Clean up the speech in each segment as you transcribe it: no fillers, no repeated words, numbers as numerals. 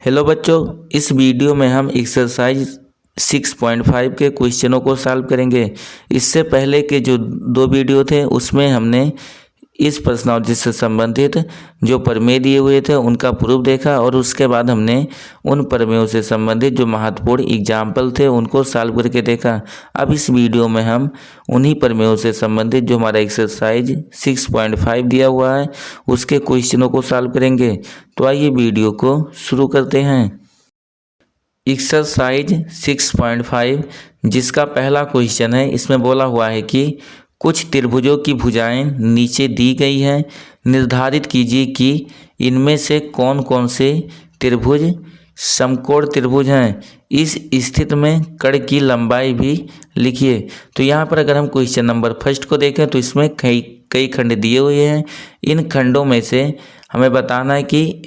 Hello बच्चों, इस video में हम एक्सरसाइज 6.5 के क्वेश्चनों को सॉल्व करेंगे। इससे पहले के जो दो वीडियो थे उसमें हमने इस प्रश्नावली से संबंधित जो प्रमेय दिए हुए थे उनका प्रूफ देखा और उसके बाद हमने उन प्रमेयों से संबंधित जो महत्वपूर्ण एग्जाम्पल थे उनको सॉल्व करके देखा। अब इस वीडियो में हम उन्हीं प्रमेयों से संबंधित जो हमारा एक्सरसाइज 6.5 दिया हुआ है उसके क्वेश्चनों को सॉल्व करेंगे। तो आइए वीडियो को शुरू करते हैं। एक्सरसाइज 6.5 जिसका पहला क्वेश्चन है, इसमें बोला हुआ है कि कुछ त्रिभुजों की भुजाएं नीचे दी गई हैं। निर्धारित कीजिए कि इनमें से कौन कौन से त्रिभुज समकोण त्रिभुज हैं। इस स्थिति में कण की लंबाई भी लिखिए। तो यहाँ पर अगर हम क्वेश्चन नंबर फर्स्ट को देखें तो इसमें कई खंड दिए हुए हैं। इन खंडों में से हमें बताना है कि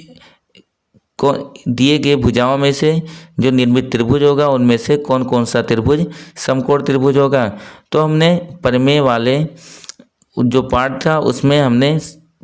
दिए गए भुजाओं में से जो निर्मित त्रिभुज होगा उनमें से कौन कौन सा त्रिभुज समकोण त्रिभुज होगा। तो हमने प्रमेय वाले जो पार्ट था उसमें हमने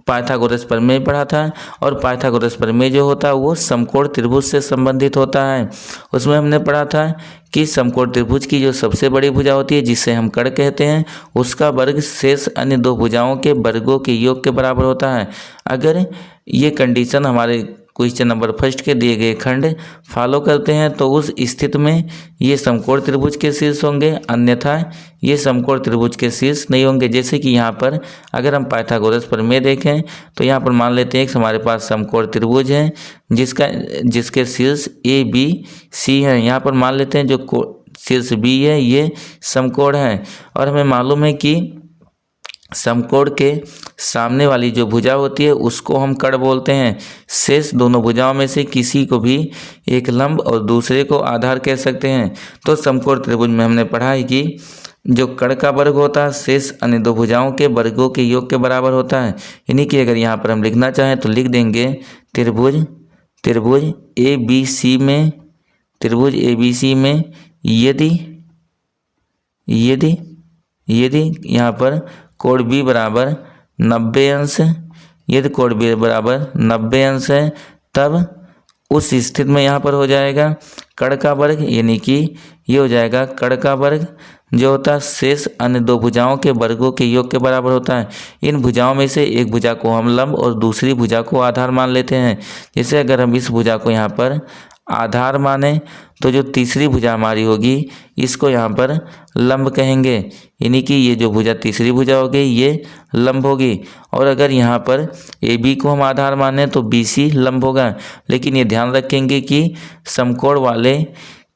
पाइथागोरस प्रमेय पढ़ा था और पाइथागोरस प्रमेय जो होता है वो समकोण त्रिभुज से संबंधित होता है। उसमें हमने पढ़ा था कि समकोण त्रिभुज की जो सबसे बड़ी भुजा होती है जिसे हम कण कहते हैं उसका वर्ग शेष अन्य दो भुजाओं के वर्गों के योग के बराबर होता है। अगर ये कंडीशन हमारे क्वेश्चन नंबर फर्स्ट के दिए गए खंड फॉलो करते हैं तो उस स्थिति में ये समकोण त्रिभुज के शीर्ष होंगे, अन्यथा ये समकोण त्रिभुज के शीर्ष नहीं होंगे। जैसे कि यहाँ पर अगर हम पाइथागोरस प्रमेय देखें तो यहाँ पर मान लेते हैं कि हमारे पास समकोण त्रिभुज है जिसके शीर्ष ए बी सी है। यहाँ पर मान लेते हैं जो शीर्ष बी है ये समकोण है और हमें मालूम है कि समकोण के सामने वाली जो भुजा होती है उसको हम कण बोलते हैं। शेष दोनों भुजाओं में से किसी को भी एक लंब और दूसरे को आधार कह सकते हैं। तो समकोण त्रिभुज में हमने पढ़ा है कि जो कण का वर्ग होता है शेष अन्य दो भुजाओं के वर्गों के योग के बराबर होता है। यानी कि अगर यहाँ पर हम लिखना चाहें तो लिख देंगे त्रिभुज ए बी सी में यदि यहाँ पर कोण बी बराबर 90 अंश, यदि कोण बी बराबर 90 अंश है तब उस स्थिति में यहाँ पर हो जाएगा कण का वर्ग, यानी कि ये हो जाएगा कण का वर्ग जो होता है शेष अन्य दो भुजाओं के वर्गों के योग के बराबर होता है। इन भुजाओं में से एक भुजा को हम लंब और दूसरी भुजा को आधार मान लेते हैं। जैसे अगर हम इस भुजा को यहाँ पर आधार माने तो जो तीसरी भुजा हमारी होगी इसको यहाँ पर लंब कहेंगे, यानी कि ये जो भुजा तीसरी भुजा होगी ये लंब होगी। और अगर यहाँ पर ए बी को हम आधार माने तो बी सी लंब होगा। लेकिन ये ध्यान रखेंगे कि समकोण वाले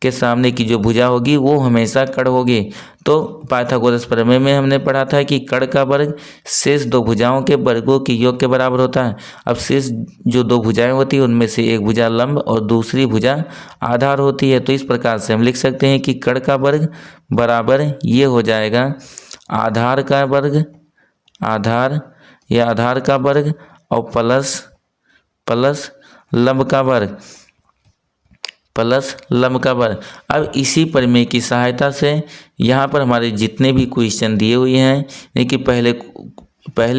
के सामने की जो भुजा होगी वो हमेशा कण होगी। तो पाइथागोरस प्रमेय में हमने पढ़ा था कि कण का वर्ग शेष दो भुजाओं के वर्गों के योग के बराबर होता है। अब शेष जो दो भुजाएं होती है उनमें से एक भुजा लंब और दूसरी भुजा आधार होती है। तो इस प्रकार से हम लिख सकते हैं कि कण का वर्ग बराबर ये हो जाएगा आधार का वर्ग, आधार का वर्ग और प्लस लंब का वर्ग। अब इसी प्रमेय की सहायता से यहाँ पर हमारे जितने भी क्वेश्चन दिए हुए हैं, यानी कि पहले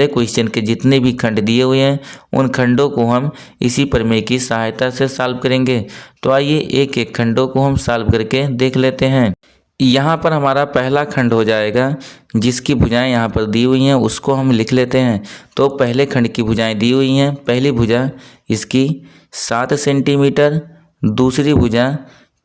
क्वेश्चन के जितने भी खंड दिए हुए हैं उन खंडों को हम इसी प्रमेय की सहायता से सॉल्व करेंगे। तो आइए एक एक खंडों को हम सॉल्व करके देख लेते हैं। यहाँ पर हमारा पहला खंड हो जाएगा जिसकी भुजाएं यहाँ पर दी हुई हैं उसको हम लिख लेते हैं। तो पहले खंड की भुजाएं दी हुई हैं, पहली भुजा इसकी 7 सेंटीमीटर, दूसरी भुजा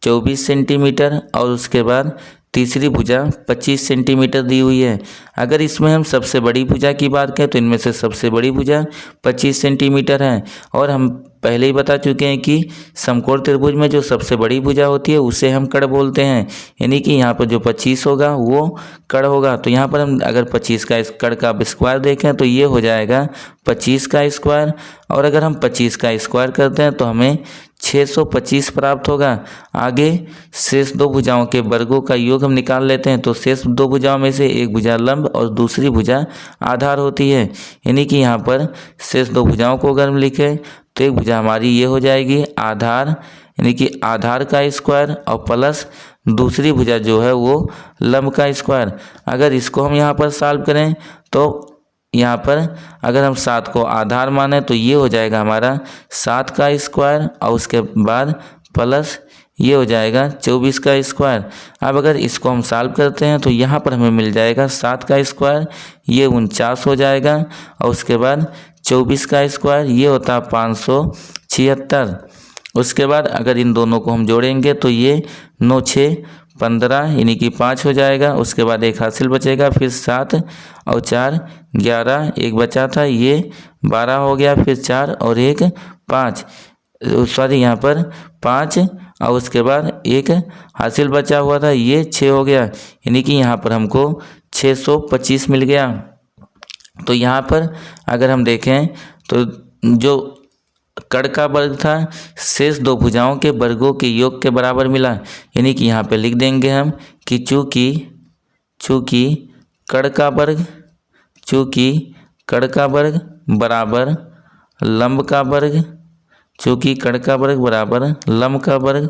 24 सेंटीमीटर और उसके बाद तीसरी भुजा 25 सेंटीमीटर दी हुई है। अगर इसमें हम सबसे बड़ी भुजा की बात करें तो इनमें से सबसे बड़ी भुजा 25 सेंटीमीटर है। और हम पहले ही बता चुके हैं कि समकोण त्रिभुज में जो सबसे बड़ी भुजा होती है उसे हम कण बोलते हैं, यानी कि यहाँ पर जो 25 होगा वो कण होगा। तो यहाँ पर हम अगर 25 का इस कण का स्क्वायर देखें तो ये हो जाएगा 25 का स्क्वायर। और अगर हम 25 का स्क्वायर करते हैं तो हमें 625 प्राप्त होगा। आगे शेष दो भुजाओं के वर्गों का योग हम निकाल लेते हैं। तो शेष दो भुजाओं में से एक भुजा लंब और दूसरी भुजा आधार होती है, यानी कि यहाँ पर शेष दो भुजाओं को अगर हम लिखें तो एक भुजा हमारी ये हो जाएगी आधार, यानी कि आधार का स्क्वायर और प्लस दूसरी भुजा जो है वो लंब का स्क्वायर। अगर इसको हम यहाँ पर सॉल्व करें तो यहाँ पर अगर हम 7 को आधार माने तो ये हो जाएगा हमारा 7 का स्क्वायर और उसके बाद प्लस ये हो जाएगा 24 का स्क्वायर। अब अगर इसको हम सॉल्व करते हैं तो यहाँ पर हमें मिल जाएगा 7 का स्क्वायर, ये 49 हो जाएगा और उसके बाद 24 का स्क्वायर ये होता है 576। उसके बाद अगर इन दोनों को हम जोड़ेंगे तो ये 9 6 15 यानी कि 5 हो जाएगा। उसके बाद एक हासिल बचेगा, फिर 7 और 4 11, एक बचा था ये 12 हो गया, फिर 4 और 1 5, सॉरी यहाँ पर 5 और उसके बाद एक हासिल बचा हुआ था ये 6 हो गया, यानी कि यहाँ पर हमको 625 मिल गया। तो यहाँ पर अगर हम देखें तो जो कड़ का वर्ग था शेष दो भुजाओं के वर्गों के योग के बराबर मिला, यानी कि यहाँ पे लिख देंगे हम कि चूँकि कड़ का वर्ग बराबर लंब का वर्ग, चूँकि कड़ का वर्ग बराबर लंब का वर्ग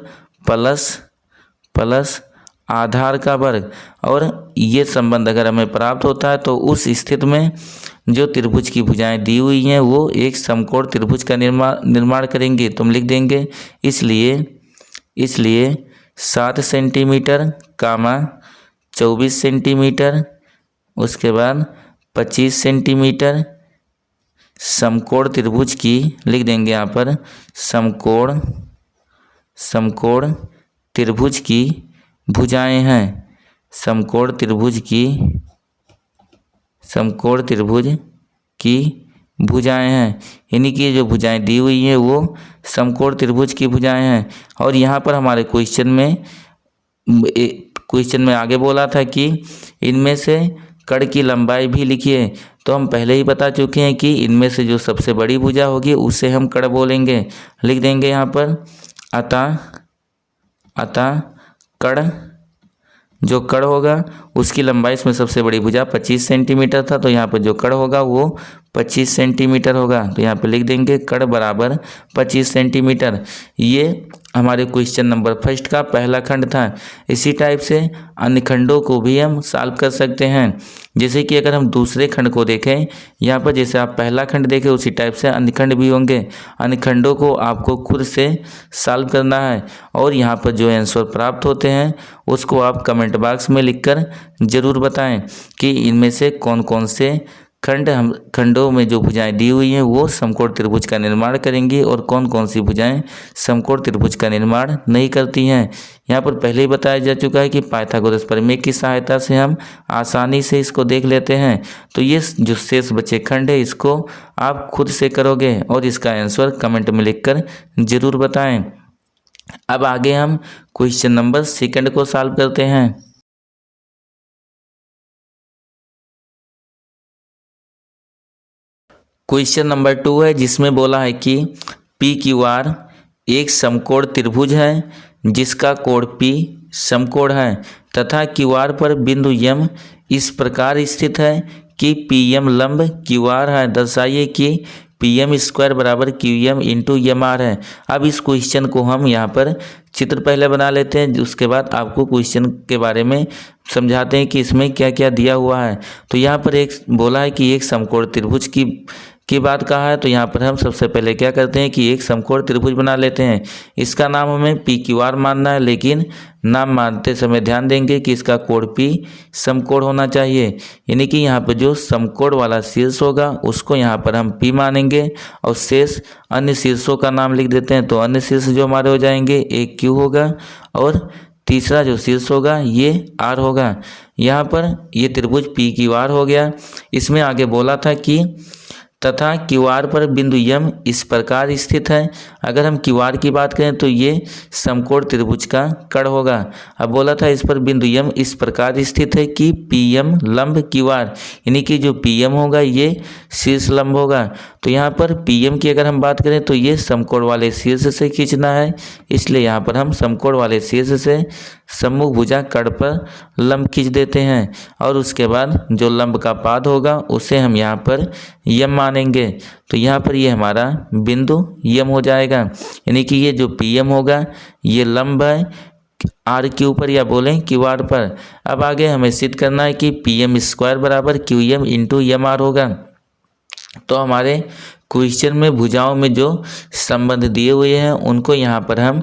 प्लस आधार का वर्ग, और ये संबंध अगर हमें प्राप्त होता है तो उस स्थिति में जो त्रिभुज की भुजाएं दी हुई हैं वो एक समकोण त्रिभुज का निर्माण करेंगे। तो हम लिख देंगे इसलिए 7 सेंटीमीटर, 24 सेंटीमीटर, उसके बाद 25 सेंटीमीटर समकोण त्रिभुज की, लिख देंगे यहाँ पर समकोण त्रिभुज की भुजाएं हैं, समकोण त्रिभुज की भुजाएं हैं, यानी कि जो भुजाएं दी हुई हैं वो समकोण त्रिभुज की भुजाएं हैं। और यहाँ पर हमारे क्वेश्चन में आगे बोला था कि इनमें से कड़ की लंबाई भी लिखिए, तो हम पहले ही बता चुके हैं कि इनमें से जो सबसे बड़ी भुजा होगी उसे हम कड़ बोलेंगे। लिख देंगे यहाँ पर अतः कड़, जो कड़ होगा उसकी लंबाई इसमें सबसे बड़ी भुजा 25 सेंटीमीटर था, तो यहाँ पर जो कड़ होगा वो 25 सेंटीमीटर होगा। तो यहाँ पे लिख देंगे कड़ बराबर 25 सेंटीमीटर। ये हमारे क्वेश्चन नंबर फर्स्ट का पहला खंड था। इसी टाइप से अन्य खंडों को भी हम सॉल्व कर सकते हैं। जैसे कि अगर हम दूसरे खंड को देखें, यहाँ पर जैसे आप पहला खंड देखें उसी टाइप से अन्य खंड भी होंगे। अन्य खंडों को आपको खुद से सॉल्व करना है और यहाँ पर जो आंसर प्राप्त होते हैं उसको आप कमेंट बॉक्स में लिखकर ज़रूर बताएं कि इनमें से कौन कौन से खंडों में जो भुजाएं दी हुई हैं वो समकोण त्रिभुज का निर्माण करेंगी और कौन कौन सी भुजाएं समकोण त्रिभुज का निर्माण नहीं करती हैं। यहाँ पर पहले ही बताया जा चुका है कि पाइथागोरस प्रमेय की सहायता से हम आसानी से इसको देख लेते हैं। तो ये जो शेष बचे खंड है इसको आप खुद से करोगे और इसका आंसर कमेंट में लिखकर ज़रूर बताएं। अब आगे हम क्वेश्चन नंबर सेकंड को सॉल्व करते हैं। क्वेश्चन नंबर 2 है जिसमें बोला है कि PQR एक समकोण त्रिभुज है जिसका कोण P समकोण है तथा QR पर बिंदु M इस प्रकार स्थित है कि PM लंब QR है। दर्शाइए कि PM स्क्वायर बराबर QM इंटू MR है। अब इस क्वेश्चन को हम यहाँ पर चित्र पहले बना लेते हैं, उसके बाद आपको क्वेश्चन के बारे में समझाते हैं कि इसमें क्या क्या दिया हुआ है। तो यहाँ पर एक बोला है कि एक समकोण त्रिभुज की बात कहा है, तो यहाँ पर हम सबसे पहले क्या करते हैं कि एक समकोण त्रिभुज बना लेते हैं। इसका नाम हमें PQR मानना है, लेकिन नाम मानते समय ध्यान देंगे कि इसका कोण P समकोण होना चाहिए, यानी कि यहाँ पर जो समकोण वाला शीर्ष होगा उसको यहाँ पर हम P मानेंगे और शेष अन्य शीर्षों का नाम लिख देते हैं। तो अन्य शीर्ष जो हमारे हो जाएंगे एक Q होगा और तीसरा जो शीर्ष होगा ये R होगा। यहाँ पर ये त्रिभुज PQR हो गया। इसमें आगे बोला था कि तथा QR पर बिंदु M इस प्रकार स्थित है। अगर हम QR की बात करें तो ये समकोण त्रिभुज का कड़ होगा। अब बोला था इस पर बिंदु M इस प्रकार स्थित है कि PM लंब QR, यानी कि जो PM होगा ये शीर्ष लंब होगा। तो यहाँ पर PM की अगर हम बात करें तो ये समकोण वाले शीर्ष से खींचना है, इसलिए यहाँ पर हम समकोण वाले शीर्ष से सम्मुख भुजा कड़ पर लंब खींच देते हैं और उसके बाद जो लंब का पाद होगा उसे हम यहाँ पर M मानेंगे। तो यहाँ पर ये हमारा बिंदु M हो जाएगा, यानी कि ये जो PM होगा ये लंब है R के ऊपर या बोलें QR पर। अब आगे हमें सिद्ध करना है कि PM स्क्वायर बराबर QM इंटू MR होगा। तो हमारे क्वेश्चन में भुजाओं में जो संबंध दिए हुए हैं उनको यहाँ पर हम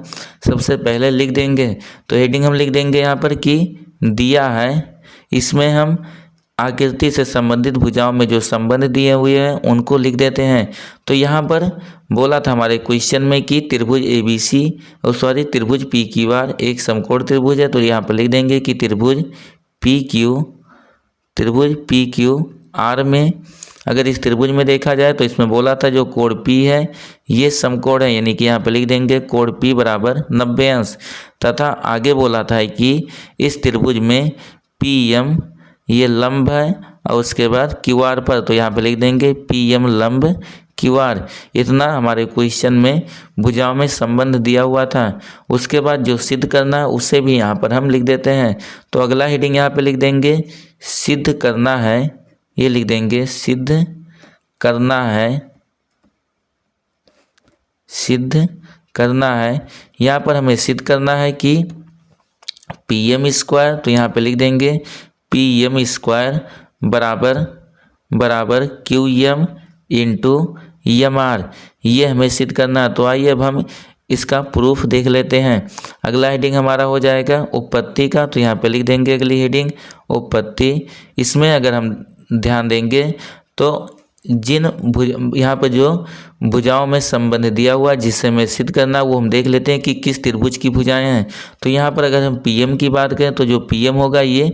सबसे पहले लिख देंगे। तो हेडिंग हम लिख देंगे यहाँ पर कि दिया है, इसमें हम आकृति से संबंधित भुजाओं में जो संबंध दिए हुए हैं उनको लिख देते हैं। तो यहाँ पर बोला था हमारे क्वेश्चन में कि त्रिभुज ABC त्रिभुज PQR एक समकोण त्रिभुज है। तो यहाँ पर लिख देंगे कि त्रिभुज PQR में अगर इस त्रिभुज में देखा जाए तो इसमें बोला था जो कोण P है ये समकोण है, यानी कि यहाँ पे लिख देंगे कोण P बराबर 90 अंश। तथा आगे बोला था कि इस त्रिभुज में PM ये लंब है और उसके बाद QR पर, तो यहाँ पे लिख देंगे PM लंब QR। इतना हमारे क्वेश्चन में भुजाओं में संबंध दिया हुआ था। उसके बाद जो सिद्ध करना है उसे भी यहाँ पर हम लिख देते हैं। तो अगला हेडिंग यहाँ पे लिख देंगे सिद्ध करना है, ये लिख देंगे सिद्ध करना है, सिद्ध करना है। यहाँ पर हमें सिद्ध करना है कि PM स्क्वायर, तो यहाँ पे लिख देंगे PM स्क्वायर बराबर QM इंटू MR, ये हमें सिद्ध करना है। तो आइए अब हम इसका प्रूफ देख लेते हैं। अगला हेडिंग हमारा हो जाएगा उपपत्ति का। तो यहाँ पे लिख देंगे अगली हेडिंग उपपत्ति। इसमें अगर हम ध्यान देंगे तो यहाँ पर जो भुजाओं में संबंध दिया हुआ जिससे हमें सिद्ध करना वो हम देख लेते हैं कि किस त्रिभुज की भुजाएं हैं। तो यहाँ पर अगर हम PM की बात करें तो जो PM होगा ये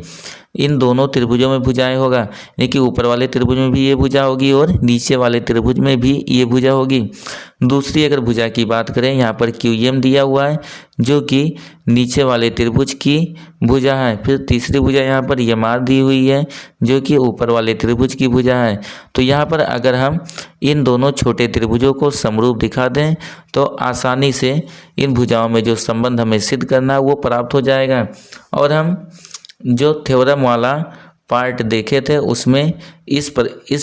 इन दोनों त्रिभुजों में भुजाएं होगा, यानी कि ऊपर वाले त्रिभुज में भी ये भुजा होगी और नीचे वाले त्रिभुज में भी ये भुजा होगी। दूसरी अगर भुजा की बात करें यहाँ पर QM दिया हुआ है जो कि नीचे वाले त्रिभुज की भुजा है। फिर तीसरी भुजा यहाँ पर MR दी हुई है जो कि ऊपर वाले त्रिभुज की भुजा है। तो यहाँ पर अगर हम इन दोनों छोटे त्रिभुजों को समरूप दिखा दें तो आसानी से इन भुजाओं में जो संबंध हमें सिद्ध करना है वो प्राप्त हो जाएगा। और हम जो थ्योरम वाला पार्ट देखे थे उसमें इस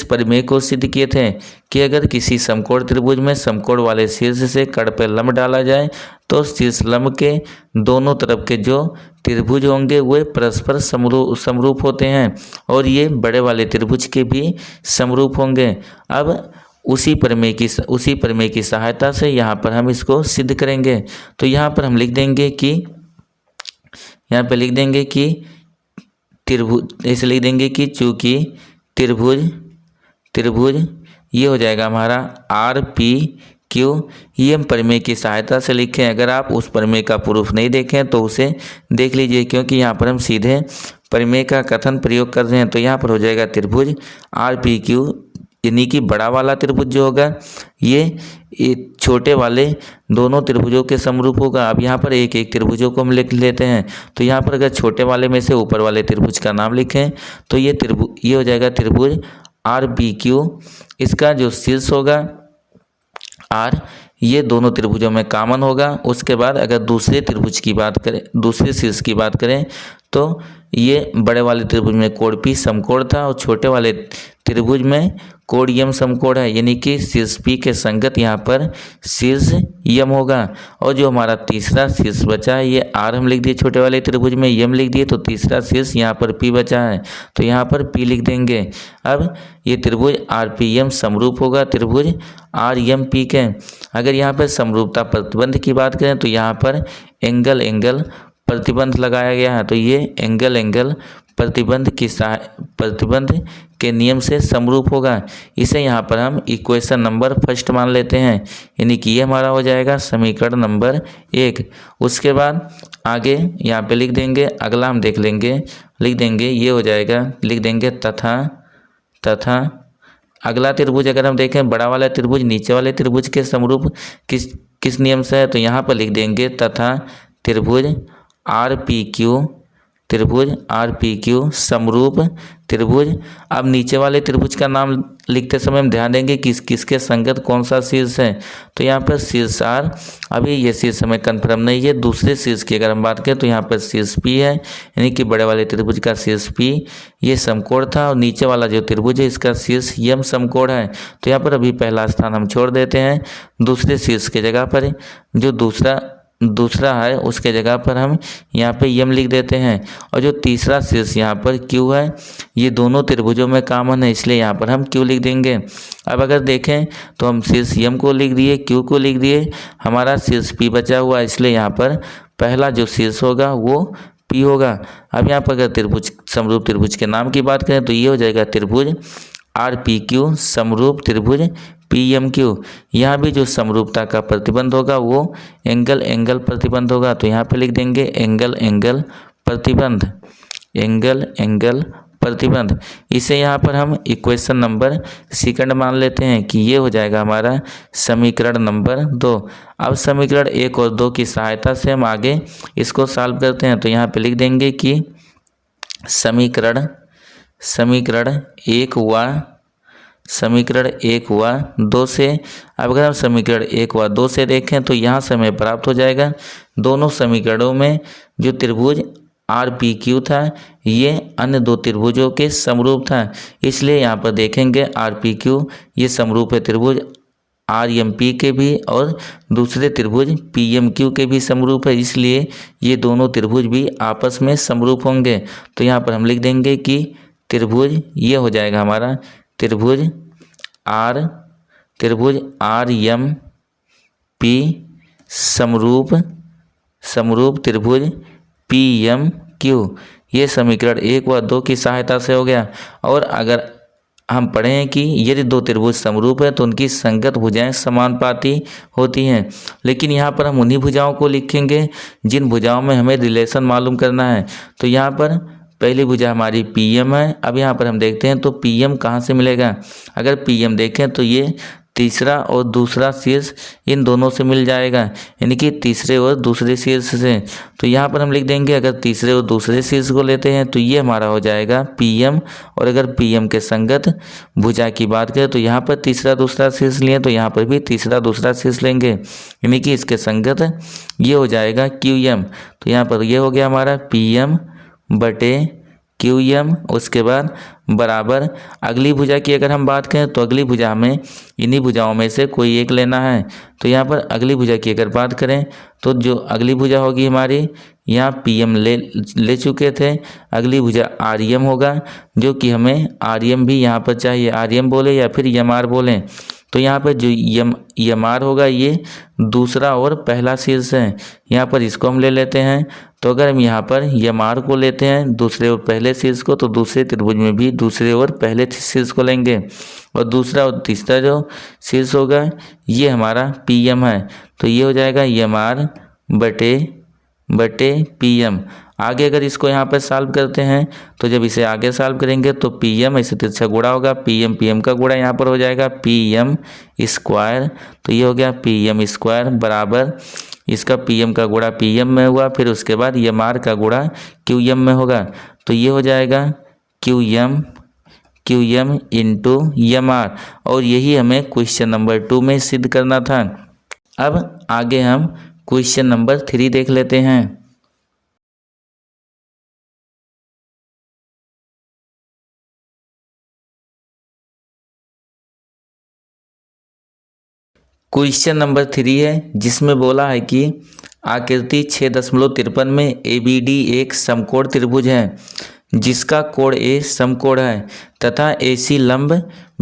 प्रमेय को सिद्ध किए थे कि अगर किसी समकोण त्रिभुज में समकोण वाले शीर्ष से कड़ पर लंब डाला जाए तो शीर्ष लंब के दोनों तरफ के जो त्रिभुज होंगे वे परस्पर समरूप होते हैं और ये बड़े वाले त्रिभुज के भी समरूप होंगे। अब उसी प्रमेय की सहायता से यहाँ पर हम इसको सिद्ध करेंगे। तो यहाँ पर हम लिख देंगे कि यहाँ पे लिख देंगे कि त्रिभुज, ऐसे लिख देंगे कि चूँकि त्रिभुज ये हो जाएगा हमारा RPQ, ये हम प्रमेय की सहायता से लिखें। अगर आप उस प्रमेय का प्रूफ नहीं देखें तो उसे देख लीजिए, क्योंकि यहाँ पर हम सीधे प्रमेय का कथन प्रयोग कर रहे हैं। तो यहाँ पर हो जाएगा त्रिभुज RPQ, यानी कि बड़ा वाला त्रिभुज जो होगा ये छोटे वाले दोनों त्रिभुजों के समरूप होगा। अब यहाँ पर एक एक त्रिभुजों को हम लिख लेते हैं। तो यहाँ पर अगर छोटे वाले में से ऊपर वाले त्रिभुज का नाम लिखें तो ये हो जाएगा त्रिभुज RPQ। इसका जो शीर्ष होगा R ये दोनों त्रिभुजों में कॉमन होगा। उसके बाद अगर दूसरे त्रिभुज की बात करें, दूसरे शीर्ष की बात करें तो ये बड़े वाले त्रिभुज में कोण P समकोण था और छोटे वाले त्रिभुज में कोण M समकोण है, यानी कि शीर्ष P के संगत यहाँ पर शीर्ष M होगा। और जो हमारा तीसरा शीर्ष बचा है ये R हम लिख दिए छोटे वाले त्रिभुज में, M लिख दिए, तो तीसरा शीर्ष यहाँ पर P बचा है तो यहाँ पर P लिख देंगे। अब ये त्रिभुज RPM समरूप होगा त्रिभुज RMP के। अगर यहाँ पर समरूपता प्रतिबंध की बात करें तो यहाँ पर एंगल प्रतिबंध लगाया गया है। तो ये एंगल प्रतिबंध के नियम से समरूप होगा। इसे यहाँ पर हम इक्वेशन नंबर फर्स्ट मान लेते हैं, यानी कि ये हमारा हो जाएगा समीकरण नंबर 1। उसके बाद आगे यहाँ पे लिख देंगे, अगला हम देख लेंगे, लिख देंगे ये हो जाएगा, लिख देंगे तथा अगला त्रिभुज अगर हम देखें बड़ा वाला त्रिभुज नीचे वाले त्रिभुज के समरूप किस नियम से है। तो यहाँ पर लिख देंगे तथा त्रिभुज RPQ समरूप त्रिभुज। अब नीचे वाले त्रिभुज का नाम लिखते समय हम ध्यान देंगे कि किसके संगत कौन सा शीर्ष है। तो यहाँ पर शीर्ष R, अभी ये शीर्ष हमें कन्फर्म नहीं है। दूसरे शीर्ष की अगर हम बात करें तो यहाँ पर शीर्ष P है, यानी कि बड़े वाले त्रिभुज का शीर्ष P ये समकोण था और नीचे वाला जो त्रिभुज है इसका शीर्ष M समकोण है। तो यहाँ पर अभी पहला स्थान हम छोड़ देते हैं, दूसरे शीर्ष की जगह पर जो दूसरा दूसरा है उसके जगह पर हम यहाँ पे यम लिख देते हैं। और जो तीसरा शीर्ष यहाँ पर क्यू है, ये दोनों त्रिभुजों में कॉमन है, इसलिए यहाँ पर हम क्यू लिख देंगे। अब अगर देखें तो हम शीर्ष यम को लिख दिए, क्यू को लिख दिए, हमारा शीर्ष पी बचा हुआ, इसलिए यहाँ पर पहला जो शीर्ष होगा वो पी होगा। अब यहाँ पर अगर त्रिभुज समरूप त्रिभुज के नाम की बात करें तो ये हो जाएगा त्रिभुज आर पी क्यू समरूप त्रिभुज पी एम क्यू। यहाँ भी जो समरूपता का प्रतिबंध होगा वो एंगल एंगल प्रतिबंध होगा, तो यहाँ पे लिख देंगे एंगल एंगल प्रतिबंध, एंगल एंगल प्रतिबंध। इसे यहाँ पर हम इक्वेशन नंबर सेकंड मान लेते हैं कि ये हो जाएगा हमारा समीकरण नंबर 2। अब समीकरण 1 और 2 की सहायता से हम आगे इसको सॉल्व करते हैं। तो यहाँ पे लिख देंगे कि समीकरण 1 हुआ 2 से। अब अगर हम समीकरण 1 व 2 से देखें तो यहाँ से हमें प्राप्त हो जाएगा दोनों समीकरणों में जो त्रिभुज आर पी क्यू था ये अन्य दो त्रिभुजों के समरूप था, इसलिए यहाँ पर देखेंगे आर पी क्यू ये समरूप है त्रिभुज आर एम पी के भी और दूसरे त्रिभुज पी एम क्यू के भी समरूप है, इसलिए ये दोनों त्रिभुज भी आपस में समरूप होंगे। तो यहाँ पर हम लिख देंगे कि त्रिभुज ये हो जाएगा हमारा त्रिभुज आर एम पी समरूप त्रिभुज पी एम क्यू। ये समीकरण 1 व 2 की सहायता से हो गया। और अगर हम पढ़ें कि यदि दो त्रिभुज समरूप है तो उनकी संगत भुजाएं समानुपाती होती हैं, लेकिन यहाँ पर हम उन्हीं भुजाओं को लिखेंगे जिन भुजाओं में हमें रिलेशन मालूम करना है। तो यहाँ पर पहली भुजा हमारी पी एम है। अब यहाँ पर हम देखते हैं तो पी एम कहाँ से मिलेगा। अगर पी एम देखें तो ये तीसरा और दूसरा शीर्ष इन दोनों से मिल जाएगा, यानी कि तीसरे और दूसरे शीर्ष से। तो यहाँ पर हम लिख देंगे अगर तीसरे और दूसरे शीर्ष को लेते हैं तो ये हमारा हो जाएगा पीएम। और अगर पीएम के संगत भुजा की बात करें तो यहाँ पर तीसरा दूसरा शीर्ष लिए तो यहाँ पर भी तीसरा दूसरा शीर्ष लेंगे, यानी कि इसके संगत ये हो जाएगा क्यू एम। तो यहाँ पर ये हो गया हमारा पीएम बटे क्यू एम। उसके बाद बराबर अगली भुजा की अगर हम बात करें तो अगली भुजा में इन्हीं भुजाओं में से कोई एक लेना है। तो यहाँ पर अगली भुजा की अगर बात करें तो जो अगली भुजा होगी हमारी, यहाँ पी एम ले चुके थे, अगली भुजा आर एम होगा, जो कि हमें आर एम भी यहाँ पर चाहिए, आर एम बोले या फिर एम आर बोलें। तो यहाँ पर जो एम आर होगा ये दूसरा और पहला शीर्ष है, यहाँ पर इसको हम ले लेते हैं। तो अगर हम यहाँ पर एम आर को लेते हैं दूसरे और पहले शीर्ष को, तो दूसरे त्रिभुज में भी दूसरे और पहले शीर्ष को लेंगे, और दूसरा और तीसरा जो शीर्ष होगा ये हमारा पी एम है। तो ये हो जाएगा एम आर बटे पी एम। आगे अगर इसको यहाँ पर सॉल्व करते हैं तो जब इसे आगे सॉल्व करेंगे तो पी एम ऐसे तिरछा गुणा होगा, पी एम का गुणा यहाँ पर हो जाएगा पी एम स्क्वायर। तो ये हो गया पी एम स्क्वायर बराबर इसका पी एम का गुणा पी एम में हुआ, फिर उसके बाद एम आर का गुणा क्यू एम में होगा। तो ये हो जाएगा Q M into M R, और यही हमें क्वेश्चन नंबर 2 में सिद्ध करना था। अब आगे हम क्वेश्चन नंबर 3 देख लेते हैं। क्वेश्चन नंबर 3 है जिसमें बोला है कि आकृति 6.53 में ABD एक समकोण त्रिभुज है जिसका कोण A समकोण है तथा AC लंब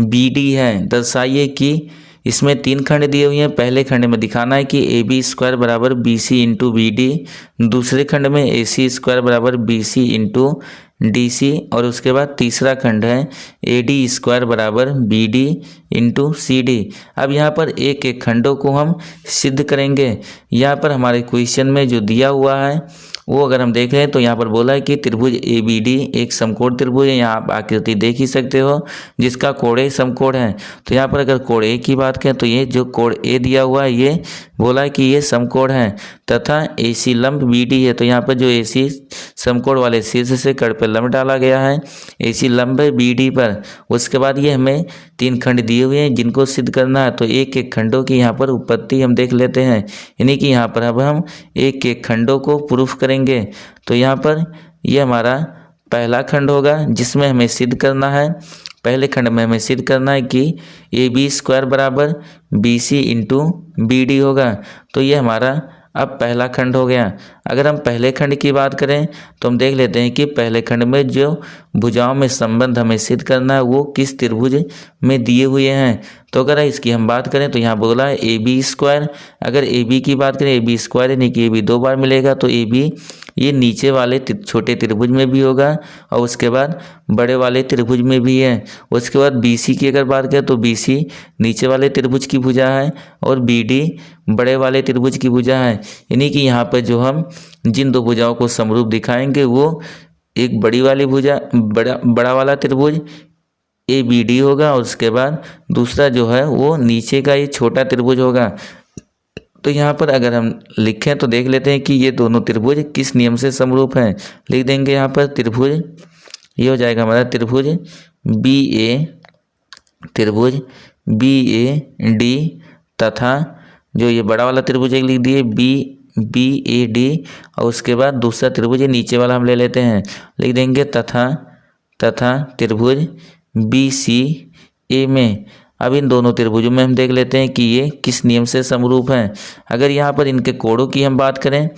BD है। दर्शाइए कि इसमें 3 खंड दिए हुए हैं। पहले खंड में दिखाना है कि AB स्क्वायर बराबर BC इंटू BD, दूसरे खंड में AC स्क्वायर बराबर BC इंटू DC, और उसके बाद तीसरा खंड है AD स्क्वायर बराबर BD इंटू CD। अब यहाँ पर एक एक खंडों को हम सिद्ध करेंगे। यहाँ पर हमारे क्वेश्चन में जो दिया हुआ है वो अगर हम देख रहे हैं तो यहाँ पर बोला है कि त्रिभुज ABD एक समकोण त्रिभुज है। यहाँ आप आकृति देख ही सकते हो जिसका कोण A समकोण है। तो यहाँ पर अगर कोण A की बात करें तो ये जो कोण A दिया हुआ है ये बोला है कि ये समकोण है तथा AC लंब BD है। तो यहाँ पर जो AC समकोण वाले शीर्ष से कड़ पर लंब डाला गया है AC लंब BD पर। उसके बाद ये हमें 3 खंड दिए हुए हैं जिनको सिद्ध करना है। तो एक एक खंडों की यहाँ पर उत्पत्ति हम देख लेते हैं, यानी कि यहाँ पर अब हम एक एक खंडों को प्रूफ करेंगे। तो यहाँ पर ये हमारा पहला खंड होगा जिसमें हमें सिद्ध करना है। पहले खंड में हमें सिद्ध करना है कि AB स्क्वायर बराबर BC इंटू BD होगा। तो ये हमारा अब पहला खंड हो गया। अगर हम पहले खंड की बात करें तो हम देख लेते हैं कि पहले खंड में जो भुजाओं में संबंध हमें सिद्ध करना है वो किस त्रिभुज में दिए हुए हैं। तो अगर इसकी हम बात करें तो यहाँ बोला है ए बी स्क्वायर। अगर ए बी की बात करें, ए बी स्क्वायर यानी कि ए बी 2 बार मिलेगा, तो ए बी ये नीचे वाले छोटे त्रिभुज में भी होगा और उसके बाद बड़े वाले त्रिभुज में भी है। उसके बाद बी सी की अगर बात करें तो बी सी नीचे वाले त्रिभुज की भुजा है और बी डी बड़े वाले त्रिभुज की भुजा है। यानी कि यहाँ पर जो हम जिन दो भुजाओं को समरूप दिखाएंगे वो एक बड़ी वाली भुजा बड़ा वाला त्रिभुज ए बी डी होगा और उसके बाद दूसरा जो है वो नीचे का ये छोटा त्रिभुज होगा। तो यहाँ पर अगर हम लिखें तो देख लेते हैं कि ये दोनों त्रिभुज किस नियम से समरूप हैं। लिख देंगे यहाँ पर त्रिभुज, ये हो जाएगा हमारा त्रिभुज बी ए डी तथा जो ये बड़ा वाला त्रिभुज एक लिख दिए बी ए डी और उसके बाद दूसरा त्रिभुज नीचे वाला हम ले लेते हैं, लिख देंगे तथा त्रिभुज बी सी ए में। अब इन दोनों त्रिभुजों में हम देख लेते हैं कि ये किस नियम से समरूप हैं। अगर यहाँ पर इनके कोणों की हम बात करें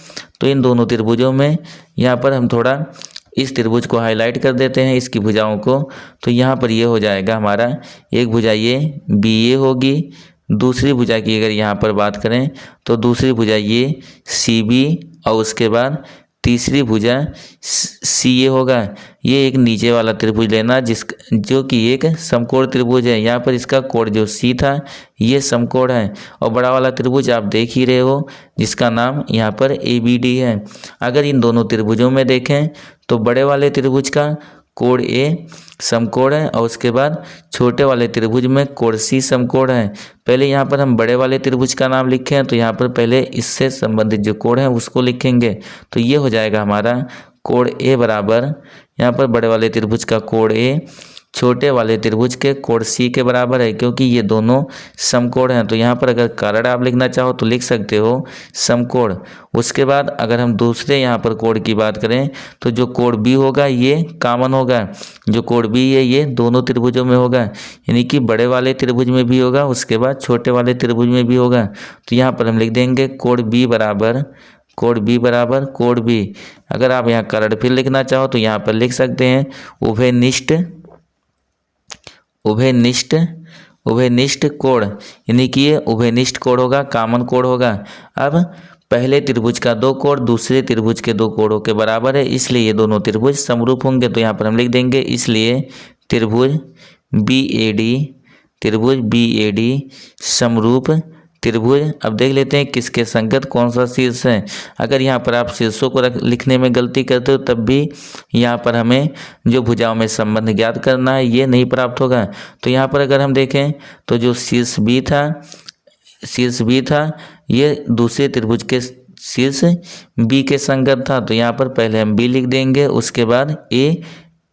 तो इन दोनों त्रिभुजों में यहाँ पर हम थोड़ा इस त्रिभुज को हाईलाइट कर देते हैं, इसकी भुजाओं को। तो यहाँ पर ये हो जाएगा हमारा एक भुजा ये बी ए होगी, दूसरी भुजा की अगर यहाँ पर बात करें तो दूसरी भुजा ये सी बी और उसके बाद तीसरी भुजा सी ए होगा। ये एक नीचे वाला त्रिभुज लेना जो कि एक समकोण त्रिभुज है। यहाँ पर इसका कोण जो सी था ये समकोण है और बड़ा वाला त्रिभुज आप देख ही रहे हो जिसका नाम यहाँ पर ए बी डी है। अगर इन दोनों त्रिभुजों में देखें तो बड़े वाले त्रिभुज का कोण ए समकोण है और उसके बाद छोटे वाले त्रिभुज में कोण सी समकोण है। पहले यहाँ पर हम बड़े वाले त्रिभुज का नाम लिखें तो यहाँ पर पहले इससे संबंधित जो कोण है उसको लिखेंगे। तो ये हो जाएगा हमारा कोण ए बराबर, यहाँ पर बड़े वाले त्रिभुज का कोण ए छोटे वाले त्रिभुज के कोण सी के बराबर है, क्योंकि ये दोनों समकोण हैं। तो यहाँ पर अगर कारण आप लिखना चाहो तो लिख सकते हो समकोण। उसके बाद अगर हम दूसरे यहाँ पर कोण की बात करें तो जो कोण बी होगा ये कॉमन होगा। जो कोण बी है ये दोनों त्रिभुजों में होगा, यानी कि बड़े वाले त्रिभुज में भी होगा उसके बाद छोटे वाले त्रिभुज में भी होगा। तो यहाँ पर हम लिख देंगे कोण बी बराबर कोण बी। अगर आप यहाँ कारण फिर लिखना चाहो तो यहाँ पर लिख सकते हैं उभयनिष्ठ कोण, यानी कि ये उभयनिष्ठ कोण होगा, कॉमन कोण होगा। अब पहले त्रिभुज का 2 कोण दूसरे त्रिभुज के 2 कोणों के बराबर है, इसलिए ये दोनों त्रिभुज समरूप होंगे। तो यहाँ पर हम लिख देंगे इसलिए त्रिभुज बी ए डी समरूप त्रिभुज। अब देख लेते हैं किसके संगत कौन सा शीर्ष है। अगर यहाँ पर आप शीर्षों को लिखने में गलती करते हो तब भी यहाँ पर हमें जो भुजाओं में संबंध ज्ञात करना है ये नहीं प्राप्त होगा। तो यहाँ पर अगर हम देखें तो जो शीर्ष बी था ये दूसरे त्रिभुज के शीर्ष बी के संगत था। तो यहाँ पर पहले हम बी लिख देंगे, उसके बाद ए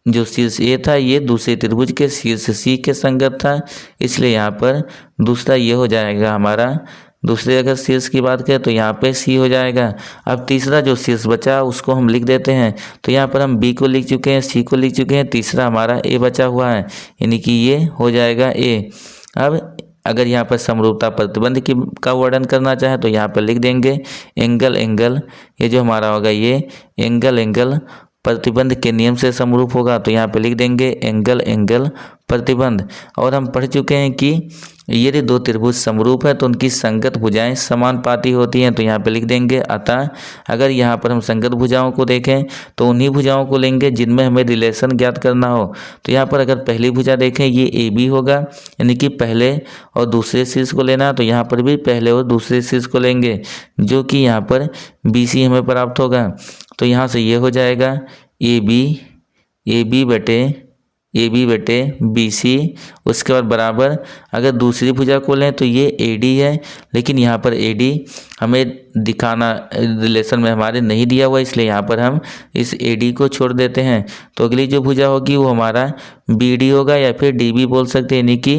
जो शीर्ष ए था ये दूसरे त्रिभुज के शीर्ष सी के संगत था, इसलिए यहाँ पर दूसरा ये हो जाएगा हमारा। दूसरे अगर शीर्ष की बात करें तो यहाँ पे सी हो जाएगा। अब तीसरा जो शीर्ष बचा उसको हम लिख देते हैं। तो यहाँ पर हम बी को लिख चुके हैं, सी को लिख चुके हैं, तीसरा हमारा ए बचा हुआ है, यानी कि ये हो जाएगा ए। अब अगर यहाँ पर समरूपता प्रतिबंध का वर्णन करना चाहे तो यहाँ पर लिख देंगे एंगल, ये जो हमारा होगा ये एंगल प्रतिबंध के नियम से समरूप होगा। तो यहाँ पे लिख देंगे एंगल प्रतिबंध। और हम पढ़ चुके हैं कि यदि 2 त्रिभुज समरूप है तो उनकी संगत भुजाएं समानुपाती होती हैं। तो यहाँ पे लिख देंगे अतः अगर यहाँ पर हम संगत भुजाओं को देखें तो उन्हीं भुजाओं को लेंगे जिनमें हमें रिलेशन ज्ञात करना हो। तो यहाँ पर अगर पहली भुजा देखें ये ए बी होगा, यानी कि पहले और दूसरे शीर्ष को लेना। तो यहाँ पर भी पहले और दूसरे शीर्ष को लेंगे जो कि यहाँ पर बी सी हमें प्राप्त होगा। तो यहाँ से ये हो जाएगा ए बी बटे बी सी। उसके बाद बराबर अगर दूसरी भुजा को लें तो ये ए डी है, लेकिन यहाँ पर ए डी हमें दिखाना रिलेशन में हमारे नहीं दिया हुआ, इसलिए यहाँ पर हम इस ए डी को छोड़ देते हैं। तो अगली जो भुजा होगी वो हमारा बी डी होगा या फिर डी बी बोल सकते हैं, यानी कि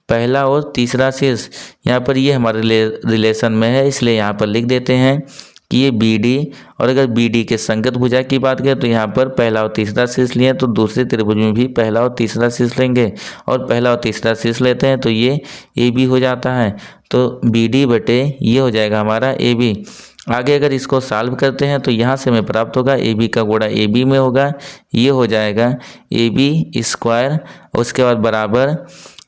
पहला और तीसरा शीर्ष। यहाँ पर ये हमारे रिलेशन में है, इसलिए यहाँ पर लिख देते हैं कि ये बी डी। और अगर बी डी के संगत भुजा की बात करें तो यहाँ पर पहला और तीसरा शीर्ष लिए तो दूसरे त्रिभुज में भी पहला और तीसरा शीर्ष लेंगे, और पहला और तीसरा शीर्ष लेते हैं तो ये ए बी हो जाता है। तो बी डी बटे ये हो जाएगा हमारा ए बी। आगे अगर इसको सॉल्व करते हैं तो यहाँ से हमें प्राप्त होगा ए बी का गुणा ए बी में होगा, ये हो जाएगा ए बी स्क्वायर, उसके बाद बराबर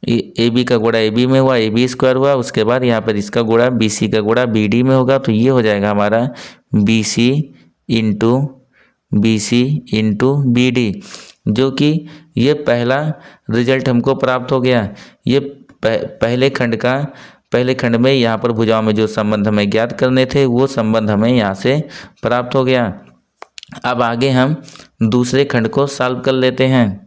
ए बी का गुणा ए बी में हुआ, ए बी स्क्वायर हुआ, उसके बाद यहाँ पर इसका गुणा बी सी का गुणा बी डी में होगा, तो ये हो जाएगा हमारा B C into B D, जो कि ये पहला रिजल्ट हमको प्राप्त हो गया। ये पहले खंड में यहाँ पर भुजाओं में जो संबंध हमें ज्ञात करने थे वो संबंध हमें यहाँ से प्राप्त हो गया। अब आगे हम दूसरे खंड को सॉल्व कर लेते हैं।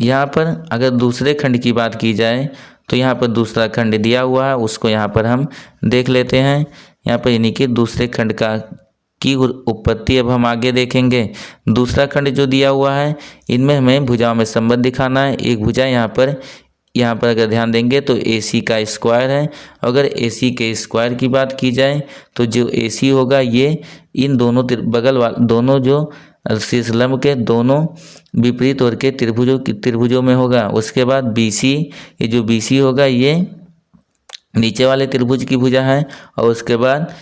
यहाँ पर अगर दूसरे खंड की बात की जाए तो यहाँ पर दूसरा खंड दिया हुआ है, उसको यहाँ पर हम देख लेते हैं। यहाँ पर यानी कि दूसरे खंड की उत्पत्ति अब हम आगे देखेंगे। दूसरा खंड जो दिया हुआ है इनमें हमें भुजाओं में संबंध दिखाना है। एक भुजा यहाँ पर अगर ध्यान देंगे तो AC का स्क्वायर है। अगर AC के स्क्वायर की बात की जाए तो जो AC होगा ये इन दोनों बगल वाले दोनों जो शीर्षलंब के दोनों विपरीत ओर के त्रिभुजों में होगा। उसके बाद BC, ये जो BC होगा ये नीचे वाले त्रिभुज की भुजा है, और उसके बाद